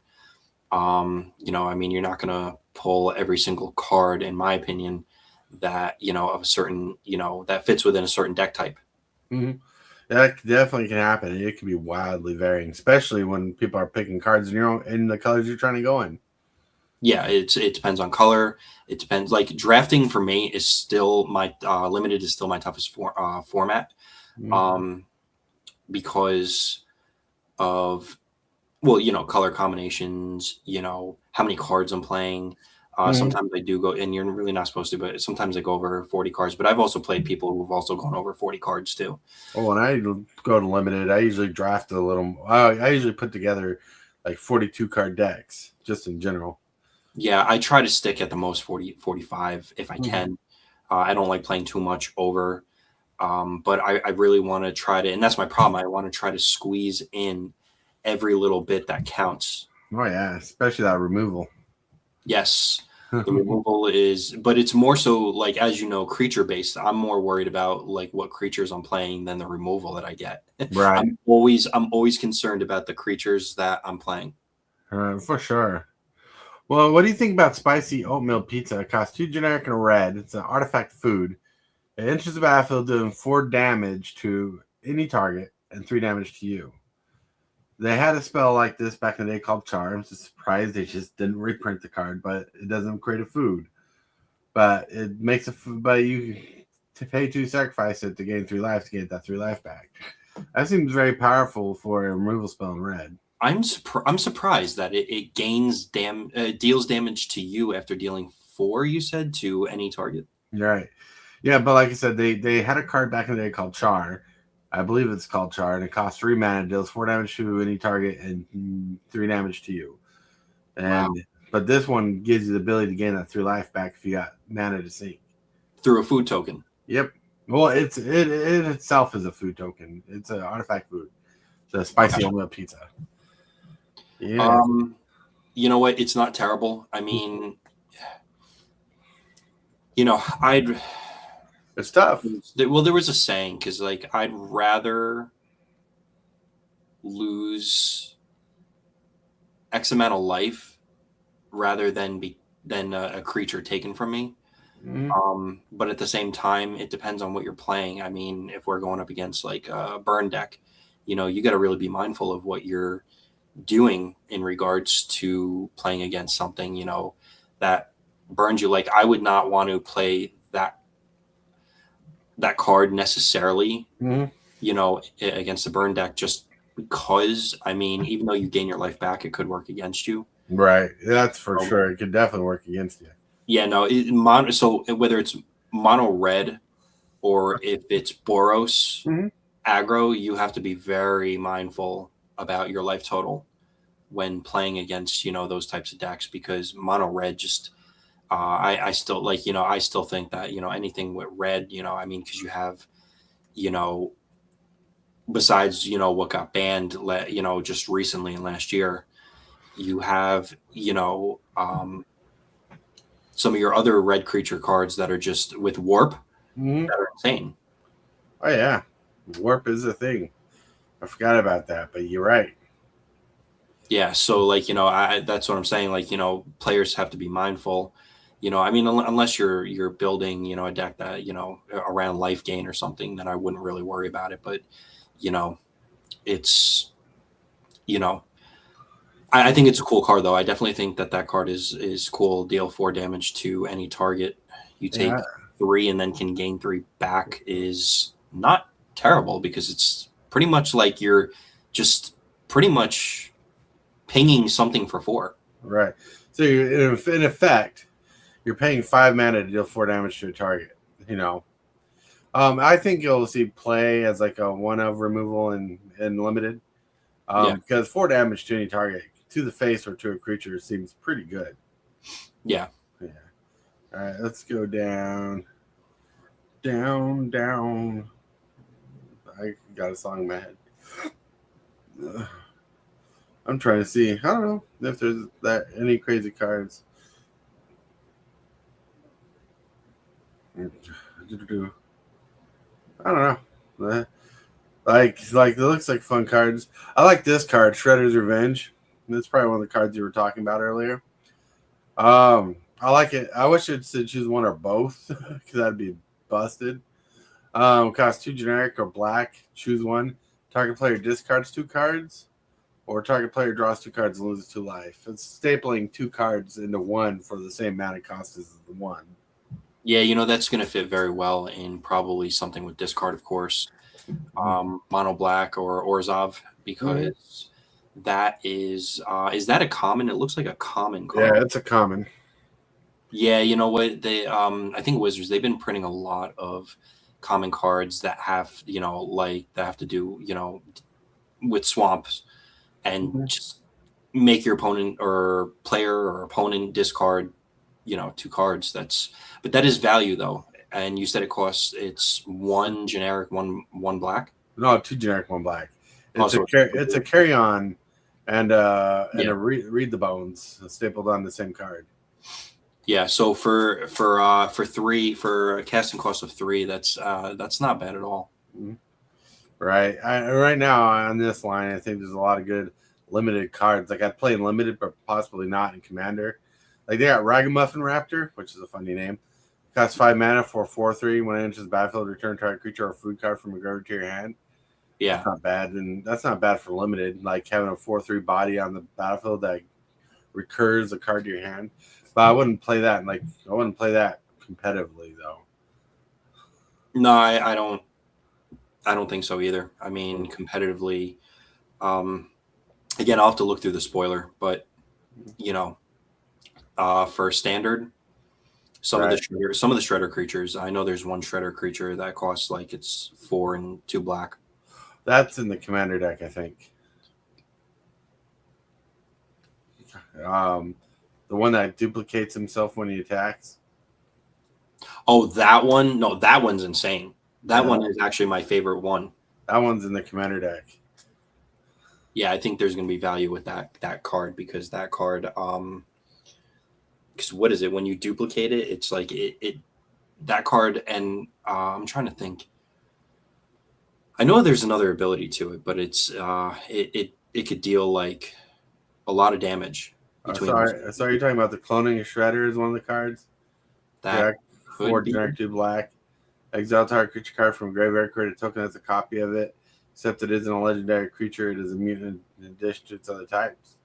you're not gonna pull every single card, in my opinion, that of a certain that fits within a certain deck type. Mm-hmm. That definitely can happen. It can be wildly varying, especially when people are picking cards in the colors you're trying to go in. Yeah, it depends on color. It depends. Like drafting for me is still my limited is still my toughest format, because of color combinations. How many cards I'm playing. Sometimes I do go, and you're really not supposed to, but sometimes I go over 40 cards. But I've also played people who've also gone over 40 cards too. Oh, when I go to limited, I usually draft a little. I usually put together like 42 card decks, just in general. Yeah, I try to stick at the most 40, 45 if I can. I don't like playing too much over, but I really want to try to, and that's my problem. I want to try to squeeze in every little bit that counts. Oh yeah, especially that removal. Yes. The removal is, but it's more so like, as you know, creature based. I'm more worried about like what creatures I'm playing than the removal that I get. Right. I'm always concerned about the creatures that I'm playing. For sure. Well, what do you think about spicy oatmeal pizza? It costs 2 generic and a red. It's an artifact food. It enters the battlefield doing 4 damage to any target and 3 damage to you. They had a spell like this back in the day called Charms. I'm surprised they just didn't reprint the card, but it doesn't create a food. But it makes a but you to pay 2 sacrifice it to gain 3 life to get that 3 life back. That seems very powerful for a removal spell in red. I'm surprised that it deals damage to you after dealing 4. You said to any target. Right. Yeah, but like I said, they had a card back in the day called Char. I believe it's called Char, and it costs 3 mana, deals 4 damage to any target and 3 damage to you. And Wow. but this one gives you the ability to gain that 3 life back if you got mana to sink. Through a food token. Yep. Well, it itself is a food token. It's an artifact food. The spicy oatmeal pizza. Yeah. You know what? It's not terrible. I mean, It's tough. well, there was a saying, because like I'd rather lose X amount of life rather than a creature taken from me. Mhm. But at the same time, it depends on what you're playing. I mean, if we're going up against like a burn deck, you got to really be mindful of what you're doing in regards to playing against something, that burns you. Like, I would not want to play that card necessarily, Mhm. Against the burn deck, just because, I mean, even though you gain your life back, it could work against you. Right. That's for sure. It could definitely work against you. Yeah, no. So whether it's mono red or if it's Boros Mhm. aggro, you have to be very mindful about your life total when playing against those types of decks, because mono red just I still like I still think that anything with red, I mean, because you have besides what got banned just recently in last year, you have some of your other red creature cards that are just with warp Mhm. that are insane. Oh yeah, warp is a thing. I forgot about that, but you're right. Yeah, so like that's what I'm saying. Like players have to be mindful. I mean, unless you're building a deck that around life gain or something, then I wouldn't really worry about it. But it's I think it's a cool card though. I definitely think that card is cool. Deal 4 damage to any target. You take Yeah. 3 and then can gain 3 back is not terrible, because it's pretty much like you're just pretty much pinging something for 4. Right. So in effect, you're paying 5 mana to deal 4 damage to a target. I think you'll see play as like a 1 of removal in limited. Yeah. Because 4 damage to any target, to the face or to a creature, seems pretty good. Yeah. Yeah. All right, let's go down. Down. I got a song in my head. I'm trying to see. I don't know if there's any crazy cards. I don't know. Like it looks like fun cards. I like this card, Shredder's Revenge. That's probably one of the cards you were talking about earlier. I like it. I wish it said choose one or both, because that'd be busted. Cost 2 generic or black. Choose one. Target player discards 2 cards, or target player draws 2 cards and loses 2 life. It's stapling 2 cards into 1 for the same amount of cost as the 1. Yeah, that's going to fit very well in probably something with discard, of course. Mono black or Orzhov, because that is that a common? It looks like a common card. Yeah, it's a common. Yeah, you know what? They I think Wizards, they've been printing a lot of common cards that have, like that have to do, with swamps, and just make your opponent or player or opponent discard, 2 cards. But that is value though. And you said it's 1 generic, one black. No, 2 generic, 1 black. Also, It's a carry on and Yeah. a read the bones stapled on the same card. Yeah, so for three, for a casting cost of 3, that's not bad at all. Right. Right now on this line, I think there's a lot of good limited cards. Like I'd play in limited, but possibly not in Commander. Like they got Ragamuffin Raptor, which is a funny name. Costs 5 mana for 4/3. When it enters the battlefield, return target creature or food card from a graveyard to your hand. Yeah, That's not bad, and that's not bad for limited. Like having a 4/3 body on the battlefield that recurs a card to your hand. But I wouldn't play that. Like I wouldn't play that competitively though. no, I don't think so either. I mean, competitively, again, I'll have to look through the spoiler, but you know, for standard, some of the shredder creatures. I know there's one shredder creature that costs like it's 4 and 2 black. That's in the Commander deck, I think. The one that duplicates himself when he attacks. Oh, that one? No, that one's insane. That one is actually my favorite one. That one's in the Commander deck. Yeah, I think there's going to be value with that card because that card, because what is it when you duplicate it? It's like it that card, and I'm trying to think. I know there's another ability to it, but it's it could deal like a lot of damage. Sorry, you're talking about the cloning of Shredder is one of the cards. That yeah, 4 generic 2 black. Exile target creature card from graveyard, create a token that's a copy of it. Except it isn't a legendary creature, it is a mutant in addition to its other types.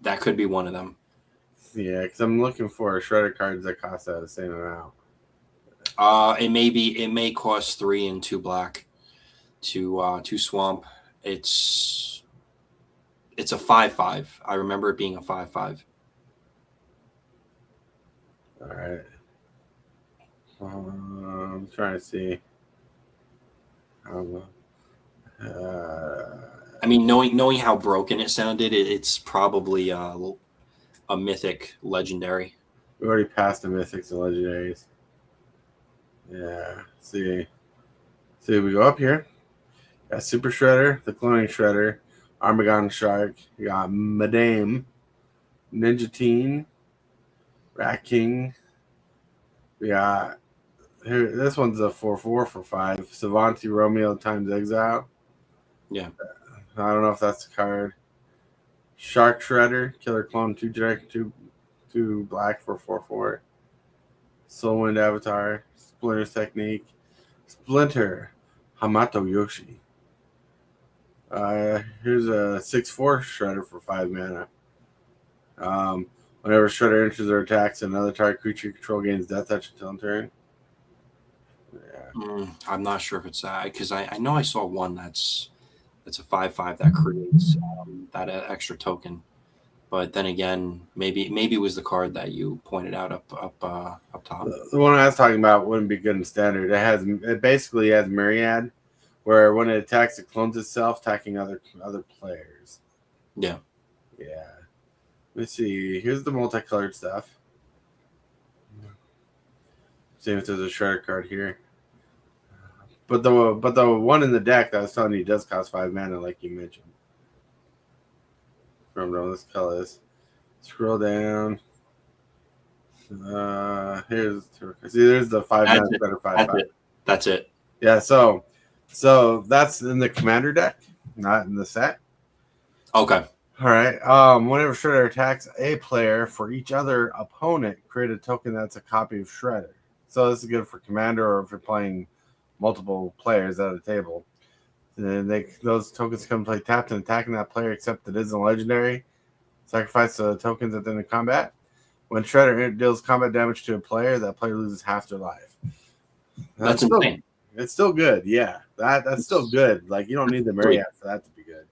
That could be one of them. Yeah, because I'm looking for shredder cards that cost that the same amount. It may cost 3 and 2 black to swamp. It's a 5/5. I remember it being a 5/5. All right. I'm trying to see. I mean, knowing how broken it sounded, it's probably a mythic legendary. We already passed the mythics and legendaries. Yeah. See, we go up here. Got Super Shredder, the Cloning Shredder, Armagon Shark. You got Madame, Ninja Teen, Rat King. We got here. This one's a 4/4 for 5. Savanti Romeo times Exile. Yeah. I don't know if that's the card. Shark Shredder, Killer Clone, 2 generic, 2 black for 4/4. Soulwind Avatar, Splinter's Technique, Splinter, Hamato Yoshi. Here's a 6/4 Shredder for 5 mana. Whenever Shredder enters or attacks, another target creature you control gains death touch until end turn. Yeah. I'm not sure if it's that because I know I saw one that's a 5/5 that creates that extra token. But then again, maybe it was the card that you pointed out up top. The one I was talking about wouldn't be good in standard. It basically has Myriad, where when it attacks, it clones itself, attacking other players. Yeah. Yeah. Let's see. Here's the multicolored stuff. See if there's a shredder card here. But the one in the deck that I was telling you does cost 5 mana, like you mentioned. Remember, let's color this. Scroll down. There's the 5 mana shredder 5/5. That's it. Yeah. So that's in the Commander deck, not in the set. Okay. All right. Whenever Shredder attacks a player, for each other opponent, create a token that's a copy of Shredder. So this is good for Commander or if you're playing multiple players at a table. And those tokens come play tapped and attacking that player, except it isn't legendary. Sacrifice the tokens at the end of combat. When Shredder deals combat damage to a player, that player loses half their life. That's insane. It's still good. Yeah, that's still good. Like you don't need the Myriad for that to be good.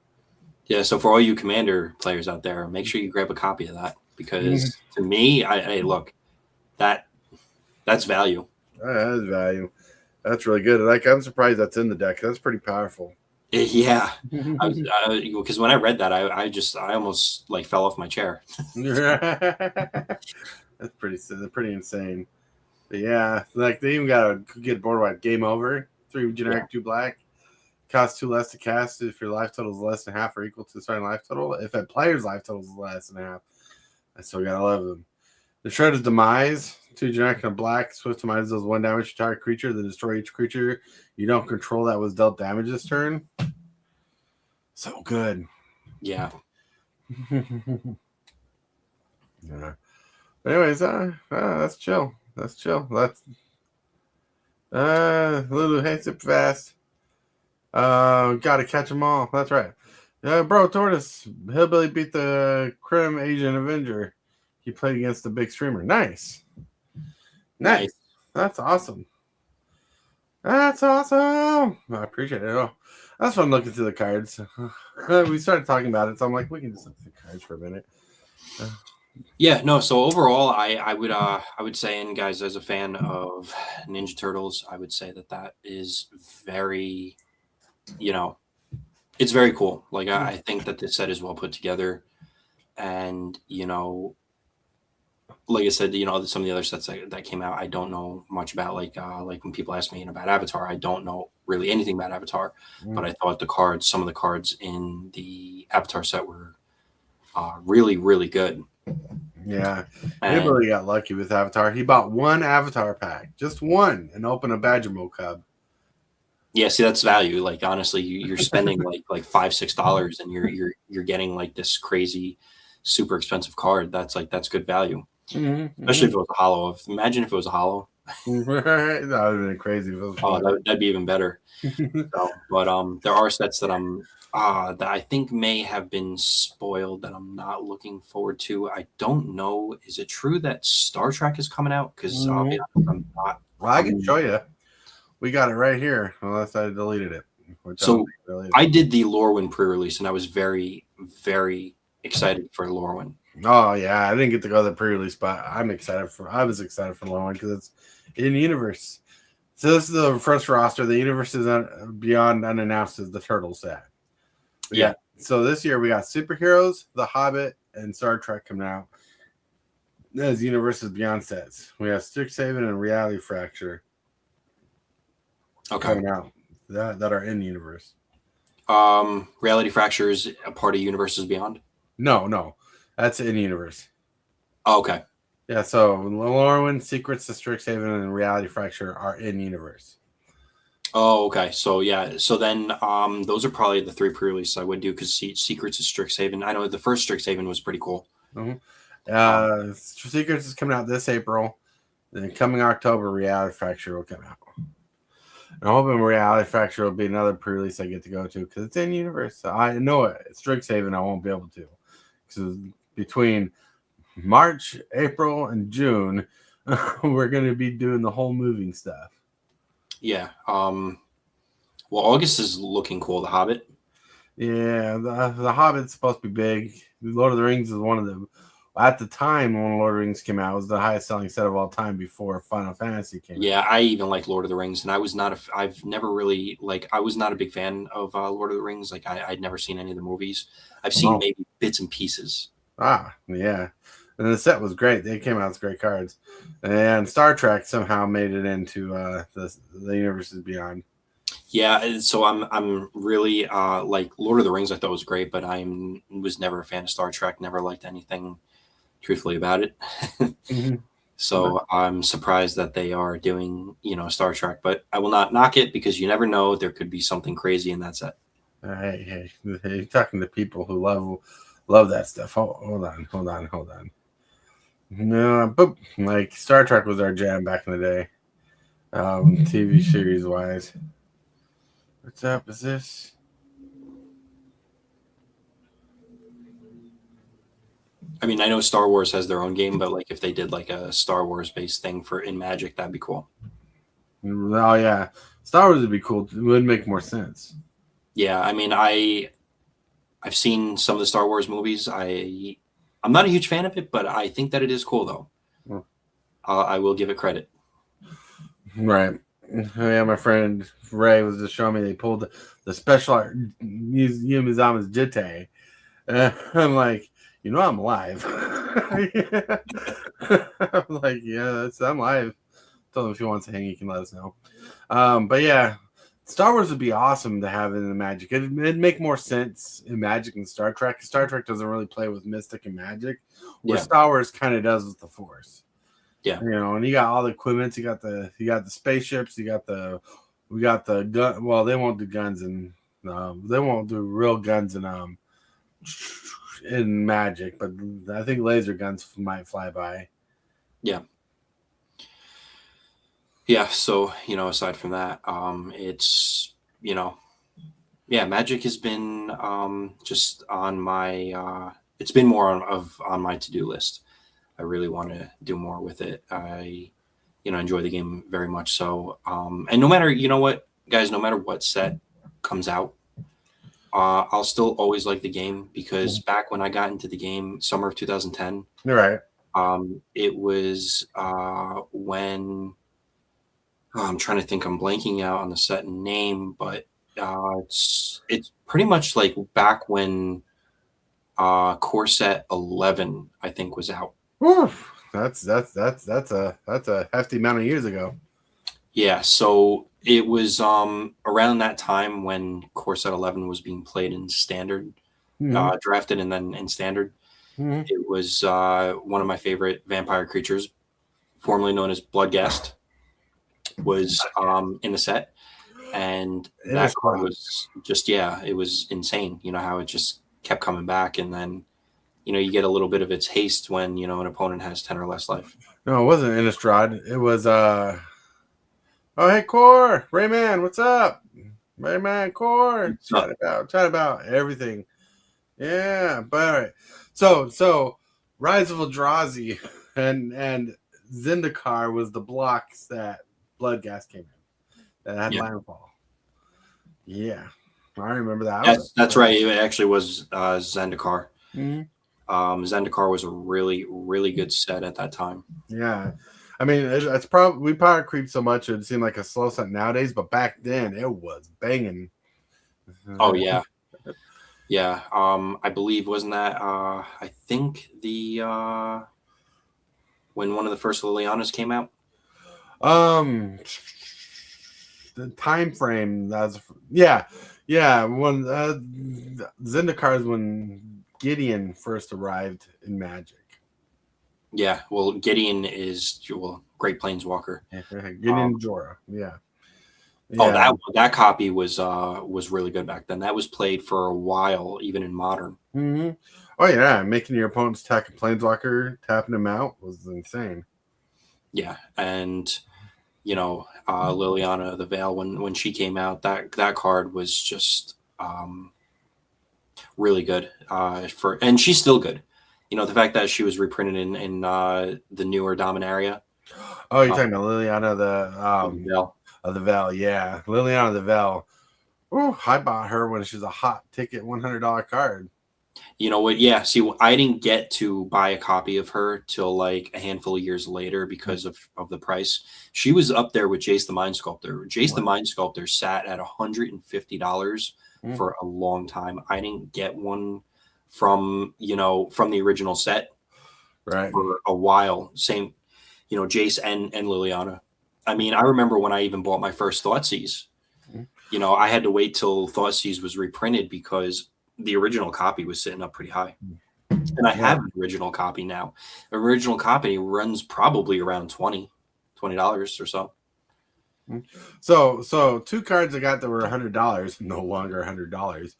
Yeah, so for all you Commander players out there, make sure you grab a copy of that because to me, I look, that's value. That is value. That's really good. Like I'm surprised that's in the deck. That's pretty powerful. Yeah, because when I read that, I almost like fell off my chair. That's pretty insane. But yeah, like they even got a good board wide game over. 3 generic, 2 black. Costs 2 less to cast if your life total is less than half or equal to the starting life total. If a player's life total is less than half, I still got 11. The Shredder's Demise. 2 generic and a black. Swift Demise does 1 damage to target creature. Then destroy each creature you don't control that was dealt damage this turn. So good. Yeah. Yeah. Anyways, that's chill. That's chill. That's Lulu, hey, super fast. Gotta catch them all. That's right. Bro, Tortoise, Hillbilly beat the Crim Asian Avenger. He played against the big streamer. Nice. That's awesome. That's awesome. I appreciate it. Oh, that's fun looking through the cards. We started talking about it, so I'm like, we can just look through the cards for a minute. Yeah, no. So overall, I would say, and guys, as a fan of Ninja Turtles, I would say that is very, it's very cool. Like I think that this set is well put together, and like I said, some of the other sets that came out, I don't know much about. Like when people ask me about Avatar, I don't know really anything about Avatar, but I thought some of the cards in the Avatar set were really, really good. Yeah, he really got lucky with Avatar. He bought 1 Avatar pack, just 1, and opened a Badgermo Cub. Yeah, see, that's value. Like honestly, you're spending like $5-6, and you're getting like this crazy, super expensive card. That's good value. Especially if it was a hollow. Imagine if it was a hollow. That would have been crazy. If it was that'd be even better. But there are sets that that I think may have been spoiled that I'm not looking forward to. I don't know. Is it true that Star Trek is coming out? Because I'll be honest, I'm not. Well, I can show you. We got it right here, unless I deleted it. So I did the Lorwyn pre-release, and I was very, very excited for Lorwyn. Oh yeah, I didn't get to go to the pre-release, but I was excited for Lorwyn because it's in universe. So this is the first roster. The universe is beyond unannounced is the Turtle set. Yeah. So this year we got superheroes, The Hobbit, and Star Trek coming out as universes beyond sets. We have Strixhaven and Reality Fracture coming out that are in universe. Reality Fracture is a part of Universes Beyond. No, that's in universe. Oh, okay. Yeah, so Lorwyn, Secrets of Strixhaven, and Reality Fracture are in universe. Oh, okay. So yeah, so then those are probably the 3 pre-releases I would do because Secrets of Strixhaven. I know the first Strixhaven was pretty cool. Secrets is coming out this April. Then coming October, Reality Fracture will come out. I'm hoping Reality Fracture will be another pre-release I get to go to because it's in universe. I know it. Strixhaven I won't be able to because between March, April, and June, we're going to be doing the whole moving stuff. Yeah. Well, August is looking cool. The Hobbit. Yeah, the Hobbit's supposed to be big. Lord of the Rings is one of them. At the time when Lord of the Rings came out, it was the highest selling set of all time before Final Fantasy came out. Yeah, I even like Lord of the Rings, and I was not a big fan of Lord of the Rings. Like I'd never seen any of the movies. I've seen maybe bits and pieces. Yeah. And the set was great. They came out with great cards. And Star Trek somehow made it into the universes beyond. Yeah, so I'm really like Lord of the Rings. I thought was great, but I was never a fan of Star Trek. Never liked anything truthfully about it. So I'm surprised that they are doing Star Trek, but I will not knock it because you never know. There could be something crazy in that set. Hey, you're talking to people who love that stuff. Hold on. No, but like Star Trek was our jam back in the day, TV series wise. What's up? Is this? I mean, I know Star Wars has their own game, but like if they did like a Star Wars based thing in Magic, that'd be cool. Oh yeah, Star Wars would be cool. It would make more sense. Yeah, I mean, I've seen some of the Star Wars movies. I'm not a huge fan of it, but I think that it is cool though. I will give it credit. Right. Yeah, my friend Ray was just showing me they pulled the special art Yumizama's Jitte. I'm like, I'm alive. I'm like, yeah, I'm live. Tell him if he wants to hang, he can let us know. But yeah, Star Wars would be awesome to have in the Magic. It'd make more sense in Magic than Star Trek. Star Trek doesn't really play with Mystic and Magic, where Star Wars kind of does with the Force. Yeah, And you got all the equipment. You got the spaceships. We got the gun. Well, they won't do guns and they won't do real guns in Magic, but I think laser guns might fly by. Yeah. Yeah, so aside from that, it's Magic has been just on my it's been more on my to-do list. I really want to do more with it. I enjoy the game very much so. And no matter guys, no matter what set comes out, I'll still always like the game, because back when I got into the game, summer of 2010, You're right. it was when. I'm trying to think. I'm blanking out on the set name, but it's pretty much like back when Core Set 11, I think, was out. Oof, that's a hefty amount of years ago. Yeah, so it was around that time when Core Set 11 was being played in Standard, drafted, and then in Standard. Mm-hmm. It was one of my favorite vampire creatures, formerly known as Bloodghast, was in the set, and that card was just it was insane. How it just kept coming back, and then you get a little bit of its haste when an opponent has 10 or less life. No, it wasn't Innistrad. It was oh, hey, Core, Rayman, what's up? Rayman, Core, chat about everything. Yeah, but all right. So Rise of Eldrazi and Zendikar was the blocks that Bloodghast came in. That had landfall. Yeah, I remember that. That's right. It actually was Zendikar. Mm-hmm. Zendikar was a really, really good set at that time. Yeah, I mean, it's probably we power creep so much it seemed like a slow set nowadays, but back then it was banging. Oh yeah, yeah. I believe wasn't that I think the when one of the first Lilianas came out. The time frame when Zendikar is when Gideon first arrived in Magic. Yeah, well, Gideon is Great Planeswalker. Gideon Jorah. Yeah. Oh, that copy was really good back then. That was played for a while, even in Modern. Mm-hmm. Oh yeah, making your opponents attack a Planeswalker, tapping him out was insane. Yeah, and Liliana the Veil, when she came out, that card was just really good and she's still good. The fact that she was reprinted in the newer Dominaria. Oh, you're talking about Liliana the Veil, yeah, Liliana the Veil. Oh, I bought her when she was a hot ticket $100 card. You know what? Yeah. See, I didn't get to buy a copy of her till like a handful of years later because of the price. She was up there with Jace the Mind Sculptor. Jace the Mind Sculptor sat at $150 for a long time. I didn't get one from the original set for a while. Same, Jace and Liliana. I mean, I remember when I even bought my first Thoughtseize. I had to wait till Thoughtseize was reprinted because the original copy was sitting up pretty high. And I have an original copy now. The original copy runs probably around $20 or so. So two cards I got that were $100, no longer $100.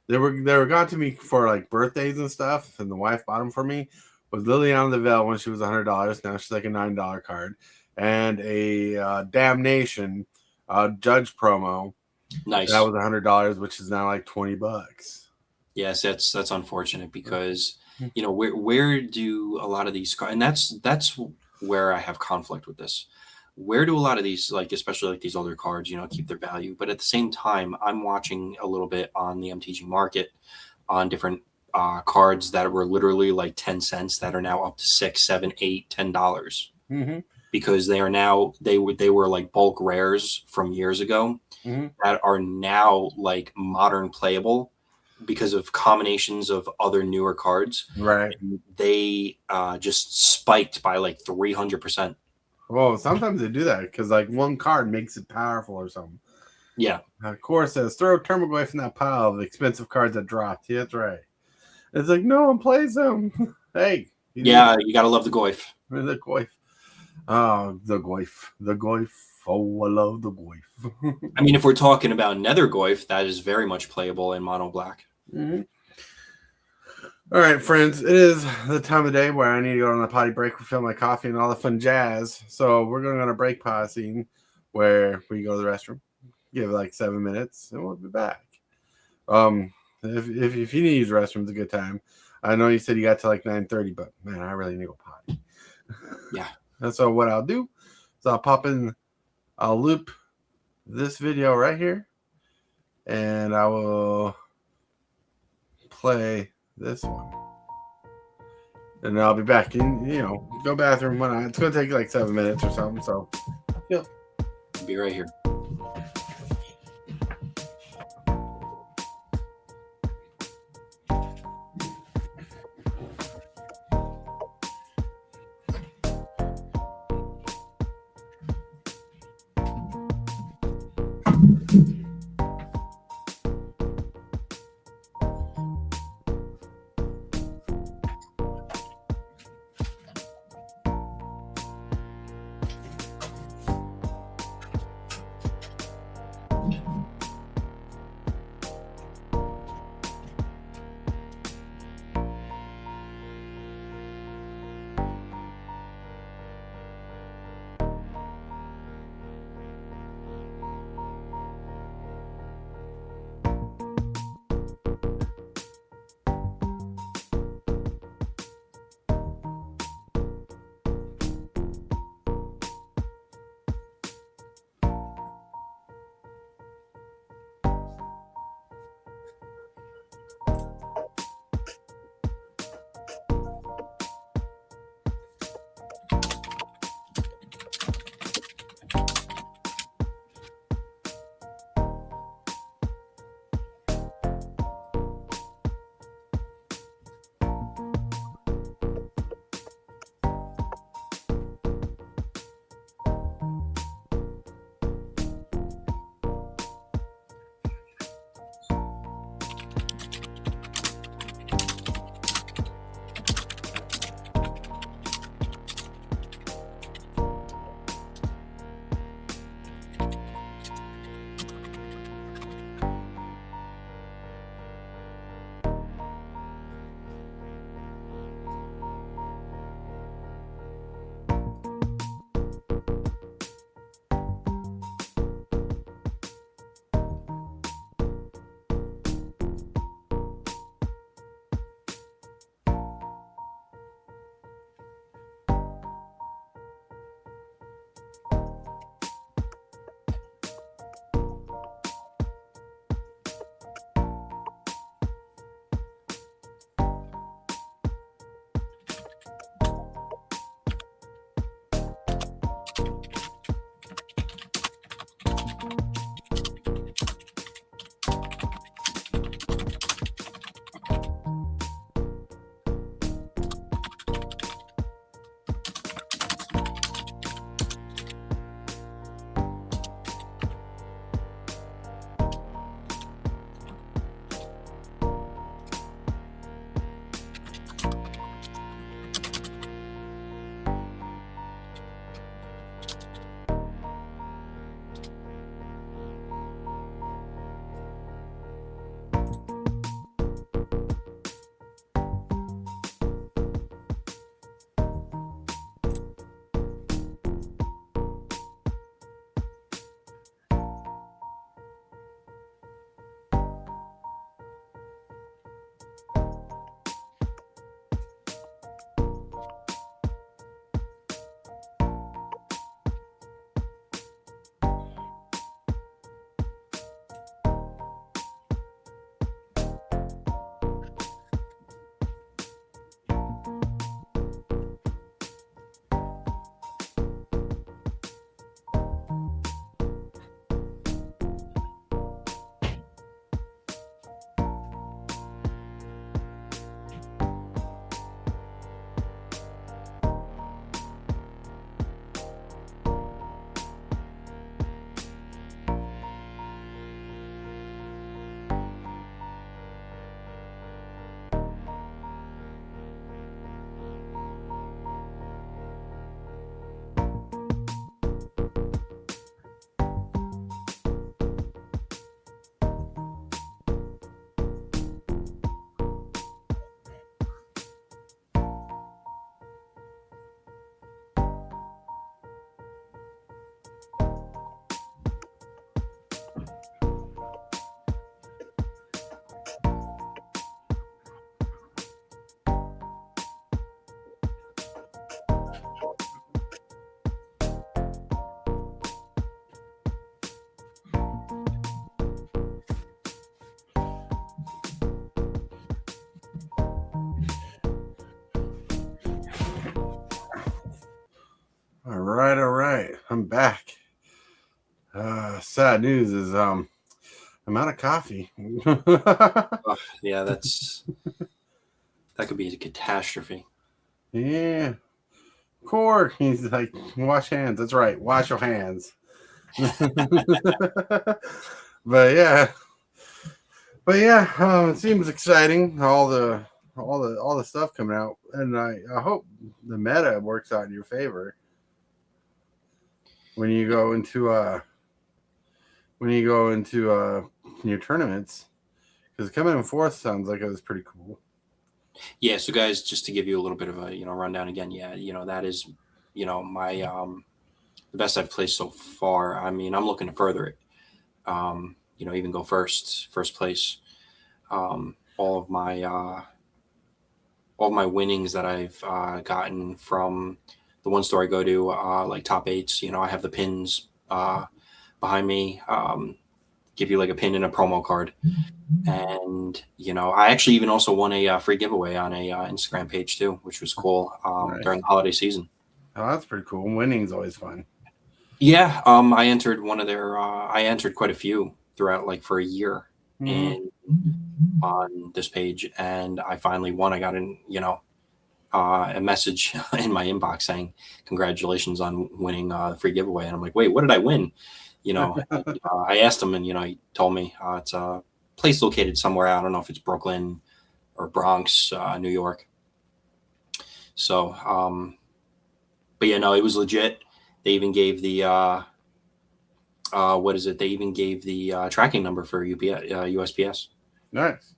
They were got to me for like birthdays and stuff, and the wife bought them for me. Was Liliana the Veil when she was $100. Now she's like a $9 card. And a Damnation Judge promo. Nice. That was $100, which is now like $20. Yes, that's unfortunate because where do a lot of these cards, and that's where I have conflict with this. Where do a lot of these, like especially like these older cards, keep their value? But at the same time, I'm watching a little bit on the MTG market on different cards that were literally like 10 cents that are now up to $6, $7, $8, $10 because they are now they were like bulk rares from years ago that are now like modern playable because of combinations of other newer cards. Right. And they just spiked by like 300%. Well, sometimes they do that because like one card makes it powerful or something. Yeah. Core says, throw Termagoyf in that pile of expensive cards that dropped. Yeah, that's right. It's like, no one plays them. Hey. Yeah, you got to love the Goyf. The Goyf. Oh, the Goyf. The Goyf. Oh, I love the Goyf. I mean, if we're talking about Nether Goyf, that is very much playable in mono black. Mm-hmm. All right, friends, it is the time of day where I need to go on a potty break, refill my coffee, and all the fun jazz. So we're going on a break pause scene where we go to the restroom, give it like 7 minutes, and we'll be back. If you need to use the restroom, it's a good time. I know you said you got to like 9:30, but man, I really need to go potty. Yeah. And so what I'll do is I'll loop this video right here, and I will play this one. And I'll be back in, go bathroom when it's going to take like 7 minutes or something. So, yeah. Be right here. all right. I'm back. Sad news is I'm out of coffee. Yeah, that could be a catastrophe. Yeah. Core, he's like, wash hands. That's right. Wash your hands. But yeah. It seems exciting. All the stuff coming out, and I hope the meta works out in your favor when you go into your tournaments, because coming in fourth sounds like it was pretty cool. Yeah, so guys, just to give you a little bit of a rundown again, yeah, that is my the best I've placed so far. I mean, I'm looking to further it. Even go first place. All of my winnings that I've gotten from the one store I go to, like top eights. I have the pins behind me. Give you like a pin and a promo card, and I actually even also won a free giveaway on a Instagram page too, which was cool Nice. during the holiday season. Oh, that's pretty cool. Winning is always fun. Yeah, I entered one of their. I entered quite a few throughout, like for a year, and on this page, and I finally won. I got a message in my inbox saying congratulations on winning the free giveaway, and I'm like, wait, what did I win? And, I asked him, and he told me it's a place located somewhere. I don't know if it's Brooklyn or Bronx, New York. So, but yeah, no, it was legit. They even gave the what is it? They even gave the tracking number for USPS. Nice.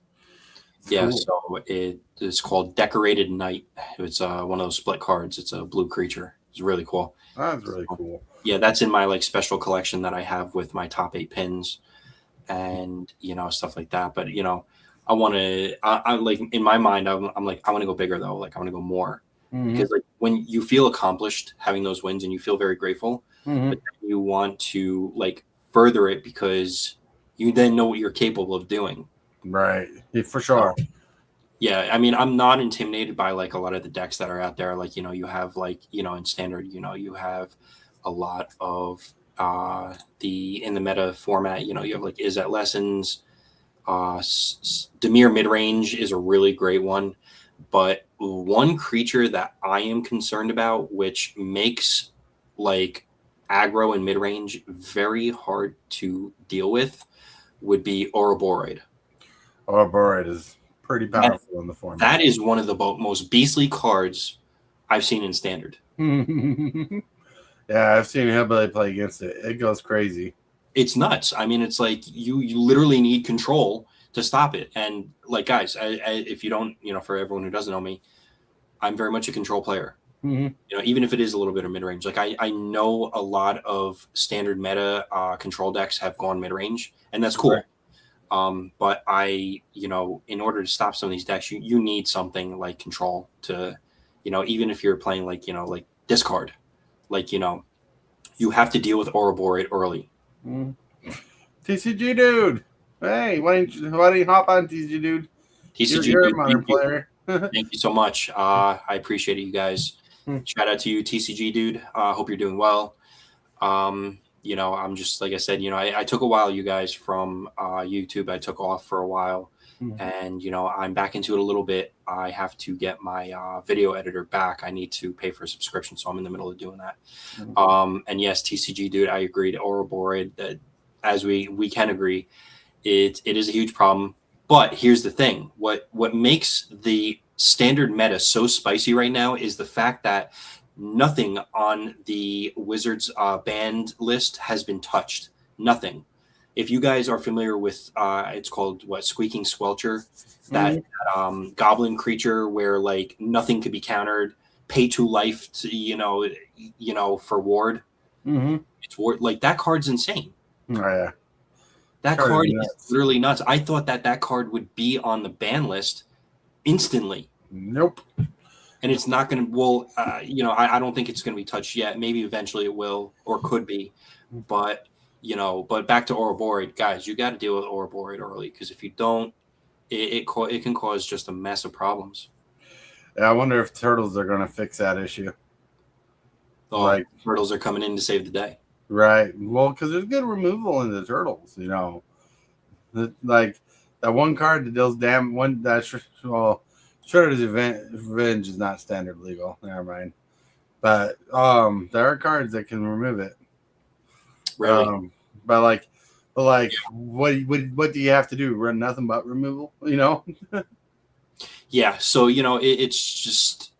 Yeah, Cool. so it's called Decorated Knight. It's one of those split cards. It's a blue creature. It's really cool. That's really cool. Yeah, that's in my like special collection that I have with my top 8 pins and stuff like that. But I want to. I like in my mind. I'm like I want to go bigger though. Like I want to go more because like when you feel accomplished having those wins and you feel very grateful, but you want to like further it because you then know what you're capable of doing. Right. Yeah, for sure. Yeah, I mean, I'm not intimidated by like a lot of the decks that are out there. Like, you have like, in standard, you have a lot of in the meta format, you have like Izzet Lessons. Dimir Midrange is a really great one. But one creature that I am concerned about, which makes like aggro and midrange very hard to deal with, would be Ouroboros. Ouroboros is pretty powerful in the format. That is one of the most beastly cards I've seen in standard. Yeah, I've seen Hillbilly play against it. It goes crazy. It's nuts. I mean, it's like you literally need control to stop it. And like, guys, if you don't, for everyone who doesn't know me, I'm very much a control player. Even if it is a little bit of mid-range. Like I know a lot of standard meta control decks have gone mid-range, and that's cool. Right. But in order to stop some of these decks, you need something like control to, even if you're playing like, like discard, like, you have to deal with Ouroboros early. TCG dude. Hey, why don't you hop on, TCG dude? TCG you're dude, a modern player. Thank you so much. I appreciate it, you guys. Shout out to you, TCG dude. Hope you're doing well. I'm just, like I said, I took a while, you guys, from YouTube. I took off for a while, and, I'm back into it a little bit. I have to get my video editor back. I need to pay for a subscription, so I'm in the middle of doing that. And yes, TCG dude, I agree to Ouroboros, that as we can agree, it is a huge problem. But here's the thing. What makes the standard meta so spicy right now is the fact that nothing on the Wizards banned list has been touched. Nothing. If you guys are familiar with, it's called Squeaking Squelcher, that goblin creature where like nothing could be countered, pay 2 life to, for ward. It's ward, like that card's insane. Oh yeah. That card is literally nuts. I thought that card would be on the ban list instantly. Nope. And it's not going to, well, I don't think it's going to be touched yet. Maybe eventually it will or could be. But, but back to Ouroboros, guys, you got to deal with Ouroboros early because if you don't, it can cause just a mess of problems. Yeah, I wonder if Turtles are going to fix that issue. Oh, Like, turtles are coming in to save the day. right. Well, because there's good removal in the turtles, you know. Like that one card that deals one that well, Shredder's Revenge is not standard legal. Never mind. But there are cards that can remove it. Really? But like, what do you have to do? Run nothing but removal, you know? Yeah. So it's just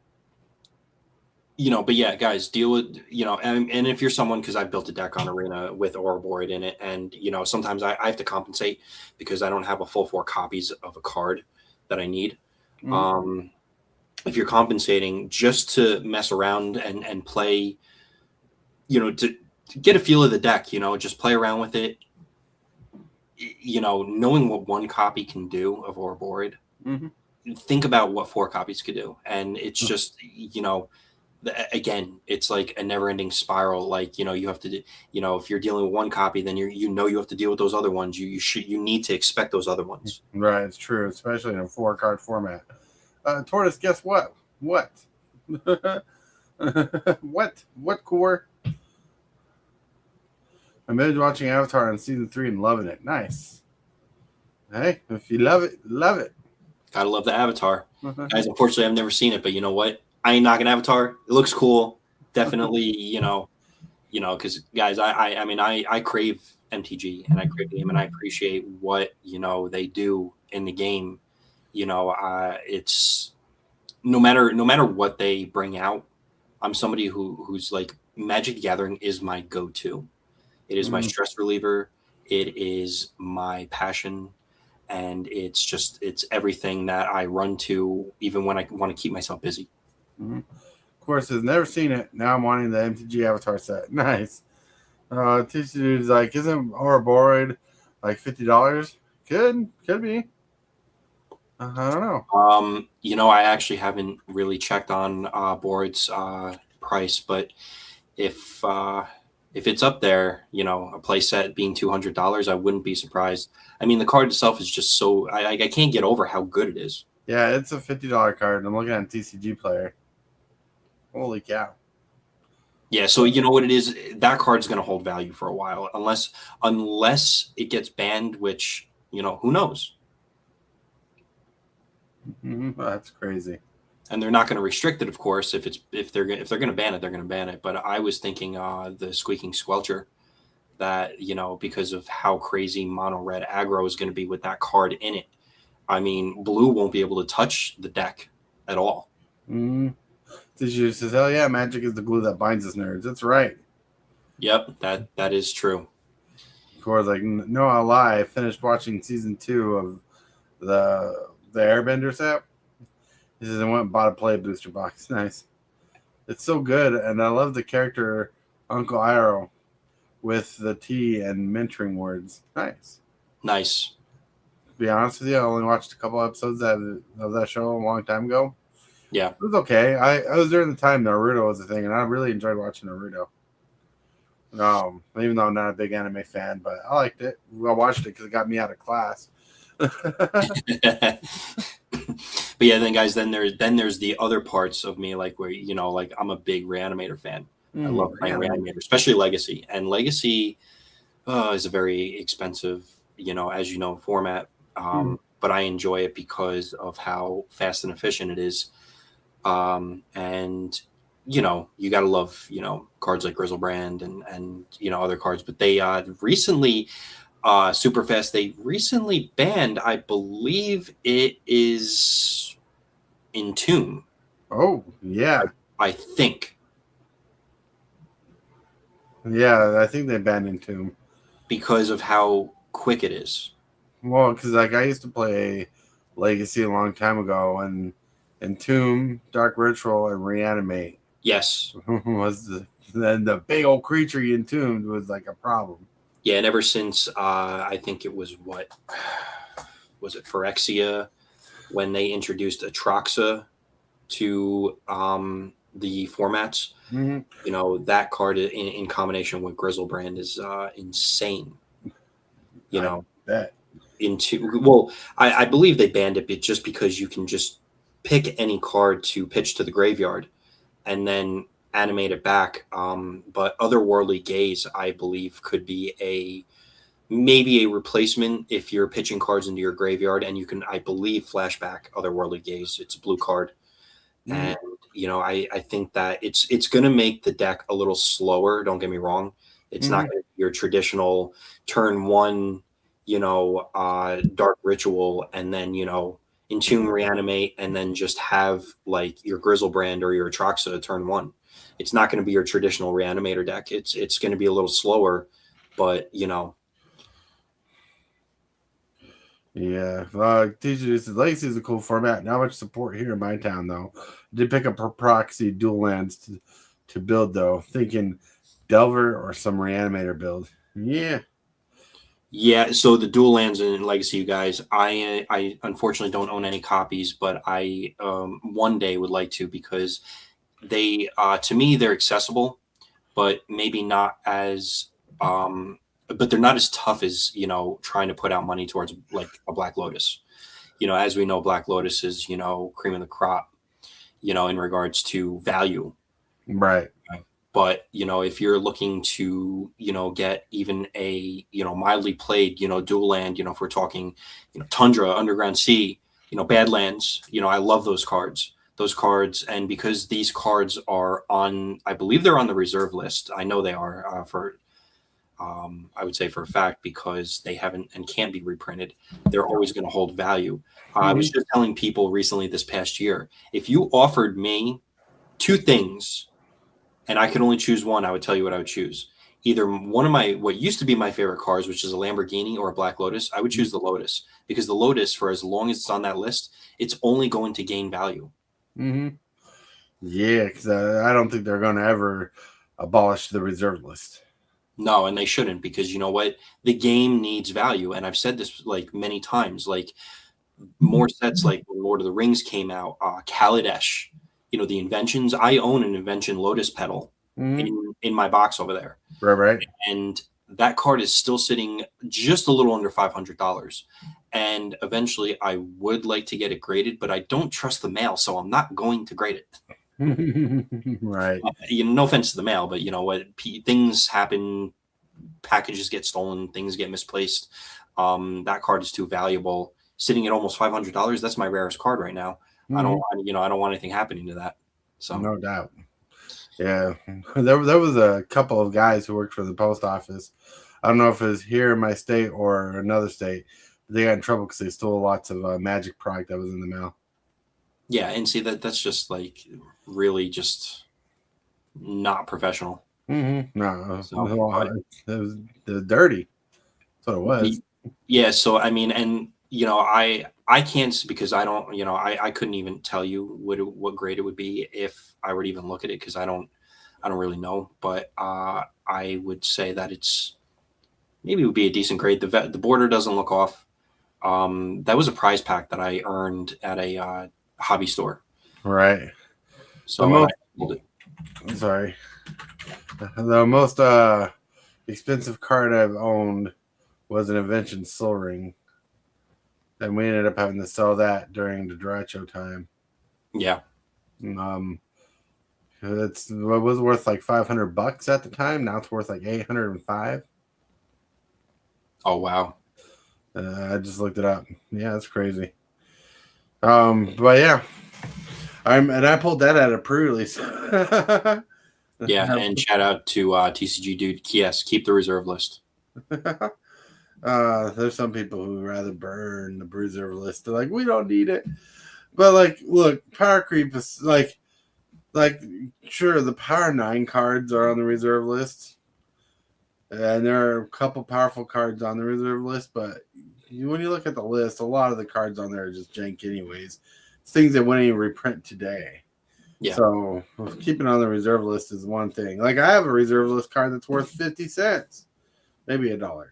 but yeah, guys, deal with and if you're someone, because I've built a deck on Arena with Ouroboros in it, and sometimes I have to compensate because I don't have a full 4 copies of a card that I need. Mm-hmm. If you're compensating just to mess around and play, to get a feel of the deck, just play around with it. Knowing what 1 copy can do of Ouroboros, think about what 4 copies could do, and it's just again, it's like a never-ending spiral. Like you have to if you're dealing with 1 copy, then you have to deal with those other ones. You need to expect those other ones. Right, it's true, especially in a 4-card format. Tortoise, guess what? What? What core? I'm binge watching Avatar on season 3 and loving it. Nice. Hey, if you love it, love it. Gotta love the Avatar. Guys, unfortunately, I've never seen it, but you know what? I ain't knocking Avatar. It looks cool. Definitely, because guys, I crave MTG and I crave the game, and I appreciate what they do in the game. It's no matter what they bring out. I'm somebody who's like, Magic the Gathering is my go-to. It is my stress reliever. It is my passion. And it's everything that I run to, even when I want to keep myself busy. Of course, I've never seen it. Now I'm wanting the MTG Avatar set. Nice. Dude's like, isn't Ouroboros like $50? Could be. I don't know. I actually haven't really checked on Board's price, but if it's up there, a play set being $200, I wouldn't be surprised. I mean, the card itself is just so I can't get over how good it is. Yeah, it's a $50 card. I'm looking at TCG Player. Holy cow! Yeah, so you know what it is. That card's going to hold value for a while, unless it gets banned, which who knows. That's crazy. And they're not going to restrict it, of course. If they're going to ban it, they're going to ban it. But I was thinking the Squeaking Squelcher, that because of how crazy mono red aggro is going to be with that card in it. I mean, blue won't be able to touch the deck at all. TCG says, "Hell yeah, Magic is the glue that binds us nerds." That's right. Yep, that is true. Of course, like no, I'll lie. I finished watching season 2 of the Airbender set. He says I went and bought a play booster box. Nice. It's so good, and I love the character Uncle Iroh with the tea and mentoring words. Nice. To be honest with you, I only watched a couple episodes of that show a long time ago. Yeah. It was okay. I was during the time Naruto was a thing, and I really enjoyed watching Naruto. Even though I'm not a big anime fan, but I liked it. I watched it because it got me out of class. But yeah, then guys, then there's the other parts of me, like where like I'm a big Reanimator fan. I love playing Reanimator, especially Legacy. And Legacy is a very expensive, as you know, format. But I enjoy it because of how fast and efficient it is. And you got to love cards like Grizzlebrand and other cards. But they recently. Super fast. They recently banned, I believe it is Entomb. Oh, yeah. I think. Yeah, I think they banned Entomb. Because of how quick it is. Well, because like I used to play Legacy a long time ago, and Entomb, Dark Ritual, and Reanimate. Yes. Was the big old creature you entombed was like a problem. Yeah, and ever since I think it was was it Phyrexia when they introduced Atraxa to the formats. That card in combination with Grizzlebrand is insane. That I believe they banned it just because you can just pick any card to pitch to the graveyard, and then animate it back. But Otherworldly Gaze, I believe, could be maybe a replacement if you're pitching cards into your graveyard, and you can, I believe, flashback Otherworldly Gaze. It's a blue card. And I think that it's going to make the deck a little slower. Don't get me wrong; it's not going to be your traditional turn one, Dark Ritual, and then Entomb, Reanimate, and then just have like your Grizzlebrand or your Atraxa turn one. It's not going to be your traditional Reanimator deck. It's going to be a little slower, but Yeah, teacher, this is Legacy is a cool format. Not much support here in my town though. Did pick up a proxy dual lands to build though. Thinking Delver or some Reanimator build. Yeah. Yeah, so the dual lands in Legacy, you guys, I unfortunately don't own any copies, but I one day would like to, because they to me they're accessible, but maybe not as but they're not as tough as trying to put out money towards like a Black Lotus. As we know, Black Lotus is cream of the crop, in regards to value. Right. But if you're looking to get even a mildly played dual land, if we're talking Tundra, Underground Sea, Badlands, I love those cards. And because these cards are on, I believe they're on the reserve list. I know they are I would say for a fact, because they haven't and can't be reprinted. They're always going to hold value. I was just telling people recently this past year, if you offered me two things and I could only choose one, I would tell you what I would choose. Either one of what used to be my favorite cars, which is a Lamborghini, or a Black Lotus. I would choose the Lotus, because the Lotus, for as long as it's on that list, it's only going to gain value. Yeah, because I don't think they're going to ever abolish the reserve list. No, and they shouldn't, because you know what? The game needs value. And I've said this like many times, like more sets like when Lord of the Rings came out, Kaladesh, the inventions. I own an invention Lotus Petal in my box over there. Right. And that card is still sitting just a little under $500. And eventually I would like to get it graded, but I don't trust the mail, so I'm not going to grade it. Right. No offense to the mail, but what? Things happen, packages get stolen, things get misplaced. That card is too valuable. Sitting at almost $500, that's my rarest card right now. I don't want anything happening to that. So no doubt. Yeah, there was a couple of guys who worked for the post office. I don't know if it was here in my state or another state. But they got in trouble because they stole lots of Magic product that was in the mail. Yeah, and see that's just like really just not professional. No, So, it was dirty. That's what it was. Yeah, so I mean, and I can't, because I don't, I couldn't even tell you what grade it would be if I were to even look at it, because I don't really know. But I would say that maybe it would be a decent grade. The border doesn't look off. That was a prize pack that I earned at a hobby store. Right. So sorry. The most expensive card I've owned was an Invention Soul Ring. And we ended up having to sell that during the Duracho time. Yeah. It was worth like $500 at the time. Now it's worth like $805. Oh wow. I just looked it up. Yeah, that's crazy. But yeah, I pulled that out of pre-release. Yeah, and shout out to TCG dude. Yes, keep the reserve list. There's some people who rather burn the reserve list. They're like, we don't need it. But like, look, power creep is like sure, the power 9 cards are on the reserve list. And there are a couple powerful cards on the reserve list, but when you look at the list, a lot of the cards on there are just jank anyways. It's things that wouldn't even reprint today. Yeah. So keeping on the reserve list is one thing. Like, I have a reserve list card that's worth 50 cents, maybe $1.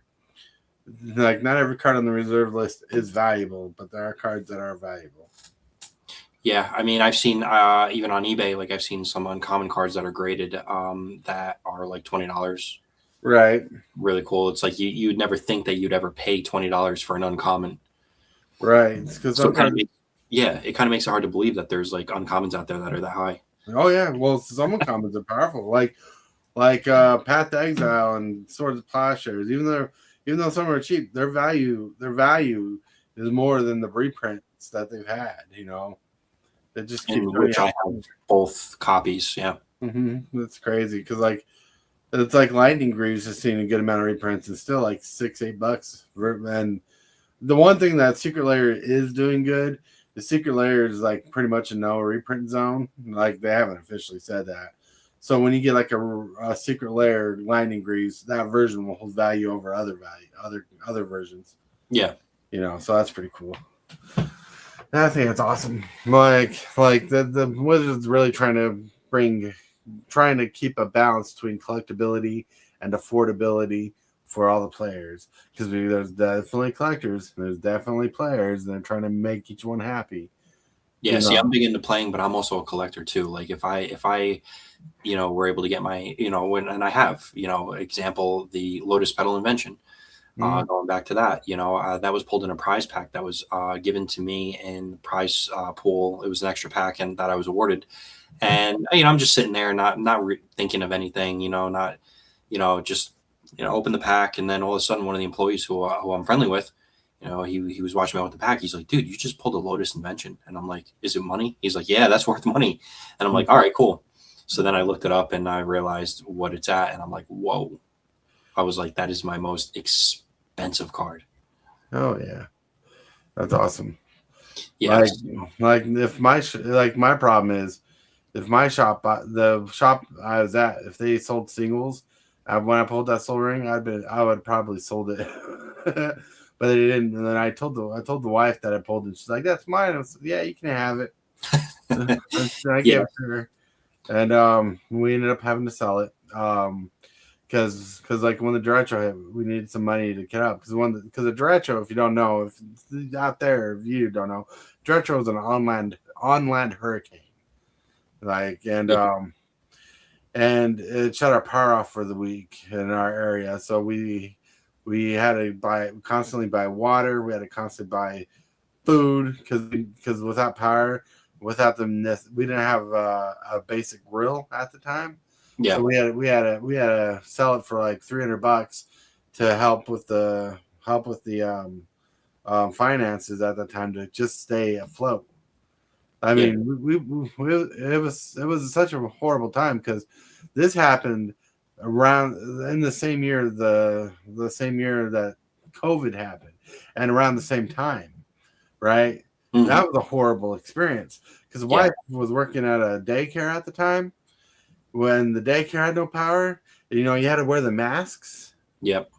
Like, not every card on the reserve list is valuable, but there are cards that are valuable. Yeah, I mean, I've seen even on eBay, like I've seen some uncommon cards that are graded that are like $20. Right. Really cool. It's like you'd never think that you'd ever pay $20 for an uncommon. Right. Because so it kind of makes it hard to believe that there's like uncommons out there that are that high. Oh yeah, well, some commons are powerful, like Path to Exile and Swords of Plowshares. Even though some are cheap, their value is more than the reprints that they've had. They just keep In showing which you. I have both copies. Yeah. That's crazy because it's like Lightning Greaves has seen a good amount of reprints and still like $6-8. And the one thing that Secret Lair is doing good, the Secret Lair is like pretty much a no reprint zone. Like they haven't officially said that. So when you get like a Secret Lair Lightning Greaves, that version will hold value over other versions. Yeah. So that's pretty cool. And I think it's awesome. Like the Wizards really trying to keep a balance between collectability and affordability for all the players, because there's definitely collectors, there's definitely players, and they're trying to make each one happy. Yeah, see, I'm big into playing, but I'm also a collector too. Like if I were able to get my, and I have, example, the Lotus Petal Invention, going back to that, that was pulled in a prize pack that was given to me in the prize pool. It was an extra pack and that I was awarded. And, I'm just sitting there, not thinking of anything, not, just, open the pack. And then all of a sudden, one of the employees who I'm friendly with, he was watching me with the pack. He's like, dude, you just pulled a Lotus Invention. And I'm like, is it money? He's like, yeah, that's worth money. And I'm like, all right, cool. So then I looked it up and I realized what it's at. And I'm like, whoa. I was like, that is my most expensive card. Oh yeah, that's awesome. Yeah. Like if my problem is, if my shop, the shop I was at, if they sold singles, when I pulled that Soul Ring, I would probably sold it, but they didn't. And then I told the wife that I pulled it. She's like, "That's mine." I was like, "Yeah, you can have it." I gave it to her, and we ended up having to sell it. Because like when the derecho hit, we needed some money to get up. Because the derecho, if you don't know, if out there, if you don't know, derecho is an on land hurricane. And it shut our power off for the week in our area. So we had to constantly buy water. We had to constantly buy food because without power, we didn't have a basic grill at the time. Yeah. So we had to sell it for like $300 to help with the finances at the time to just stay afloat. I mean, it was such a horrible time because this happened around in the same year that COVID happened, and around the same time, right? Mm-hmm. That was a horrible experience because the wife was working at a daycare at the time. When the daycare had no power, you had to wear the masks. Yep.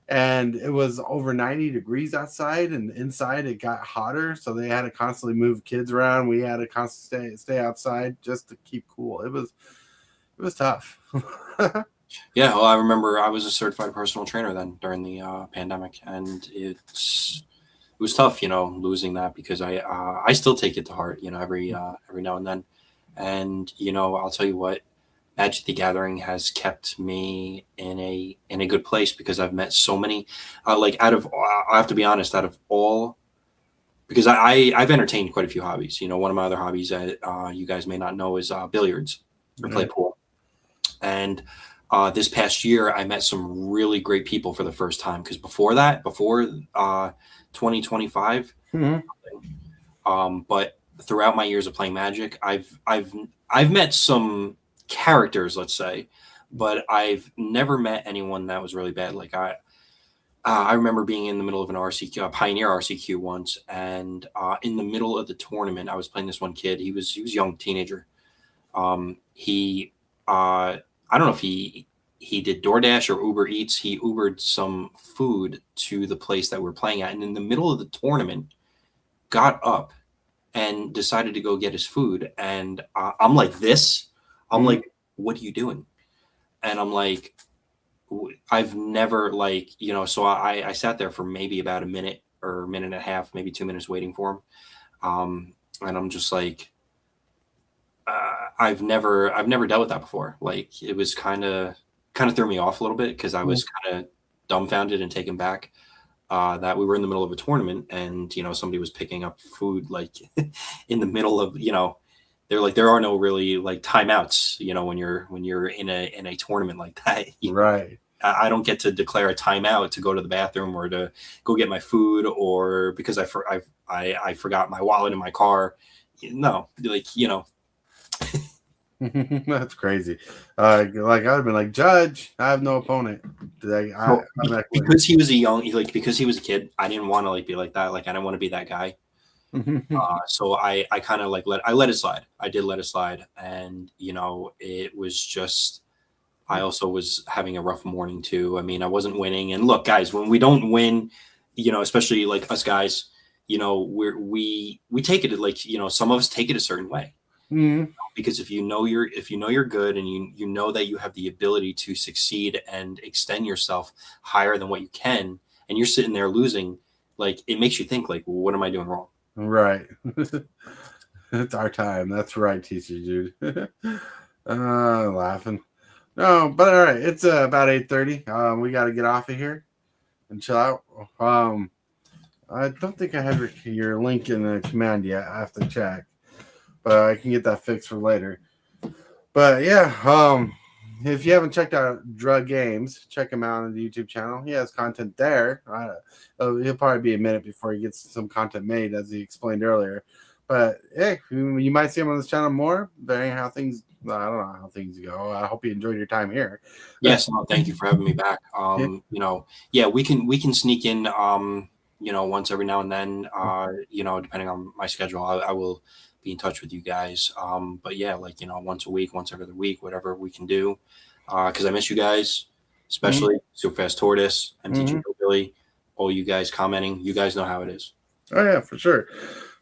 And it was over 90 degrees outside, and inside it got hotter. So they had to constantly move kids around. We had to constantly stay outside just to keep cool. It was tough. Yeah. Well, I remember I was a certified personal trainer then during the pandemic, and it was tough, losing that, because I still take it to heart, every now and then. And, I'll tell you what, Magic the Gathering has kept me in a good place because I've met so many, I have to be honest, out of all, because I've entertained quite a few hobbies. One of my other hobbies that you guys may not know is billiards or play pool. And this past year, I met some really great people for the first time, because before 2025, but throughout my years of playing Magic, I've met some characters, let's say, but I've never met anyone that was really bad. Like I remember being in the middle of an RCQ, a Pioneer RCQ once, and in the middle of the tournament, I was playing this one kid. He was a young teenager. I don't know if he did DoorDash or Uber Eats. He Ubered some food to the place that we're playing at, and in the middle of the tournament, got up and decided to go get his food. And I'm like this. I'm like, what are you doing? And I'm like, I've never so I sat there for maybe about a minute or a minute and a half, maybe 2 minutes waiting for him. And I'm just like, I've never dealt with that before. Like, it was kind of threw me off a little bit because I was kind of dumbfounded and taken back that we were in the middle of a tournament and, somebody was picking up food, like in the middle of, they're like, there are no really like timeouts, you know, when you're in a tournament like that. Right. I don't get to declare a timeout to go to the bathroom or to go get my food, or because I forgot my wallet in my car. No, like, you know. That's crazy. Like I'd have been like, Judge, I have no opponent. Because he was because he was a kid, I didn't want to like be like that. Like I didn't want to be that guy. So I kind of like let it slide. I did let it slide, and you know, it was just. I also was having a rough morning too. I mean, I wasn't winning. And look, guys, when we don't win, you know, especially like us guys, you know, we take it like, you know, some of us take it a certain way. Because if you know you're good, and you know that you have the ability to succeed and extend yourself higher than what you can, and you're sitting there losing, like it makes you think like, well, what am I doing wrong? Right. It's our time. That's right, teacher Jude. Laughing. No, but all right. It's about 8:30. We got to get off of here and chill out. I don't think I have your link in the command yet. I have to check, but I can get that fixed for later. But yeah, if you haven't checked out Drug Games, check him out on the YouTube channel. He has content there. He'll probably be a minute before he gets some content made, as he explained earlier. But hey, you might see him on this channel more. Depending on how things. I don't know how things go. I hope you enjoyed your time here. Yes, no, thank you for having me back. You know, yeah, we can sneak in, you know, once every now and then, you know, depending on my schedule, I will be in touch with you guys. But yeah, like, you know, once a week, once every other week, whatever we can do. Because I miss you guys, especially Super Fast Tortoise, MTG Billy, all you guys commenting. You guys know how it is. Oh yeah, for sure.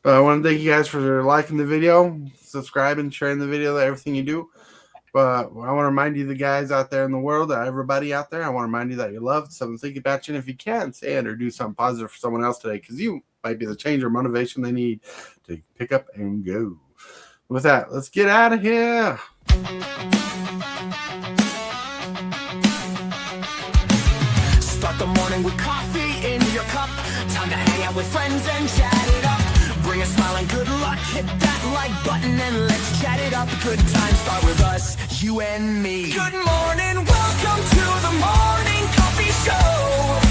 But I want to thank you guys for liking the video, subscribing, sharing the video, everything you do. But I want to remind you, the guys out there in the world, everybody out there, I want to remind you that you're loved. Someone's thinking about you. And if you can, say it or do something positive for someone else today, because you might be the change or motivation they need to pick up and go. With that, let's get out of here. Start the morning with coffee in your cup. Time to hang out with friends and chat it up. Bring a smile and good luck. Hit that like button and let's chat it up. Good times start with us, you and me. Good morning, welcome to the morning coffee show.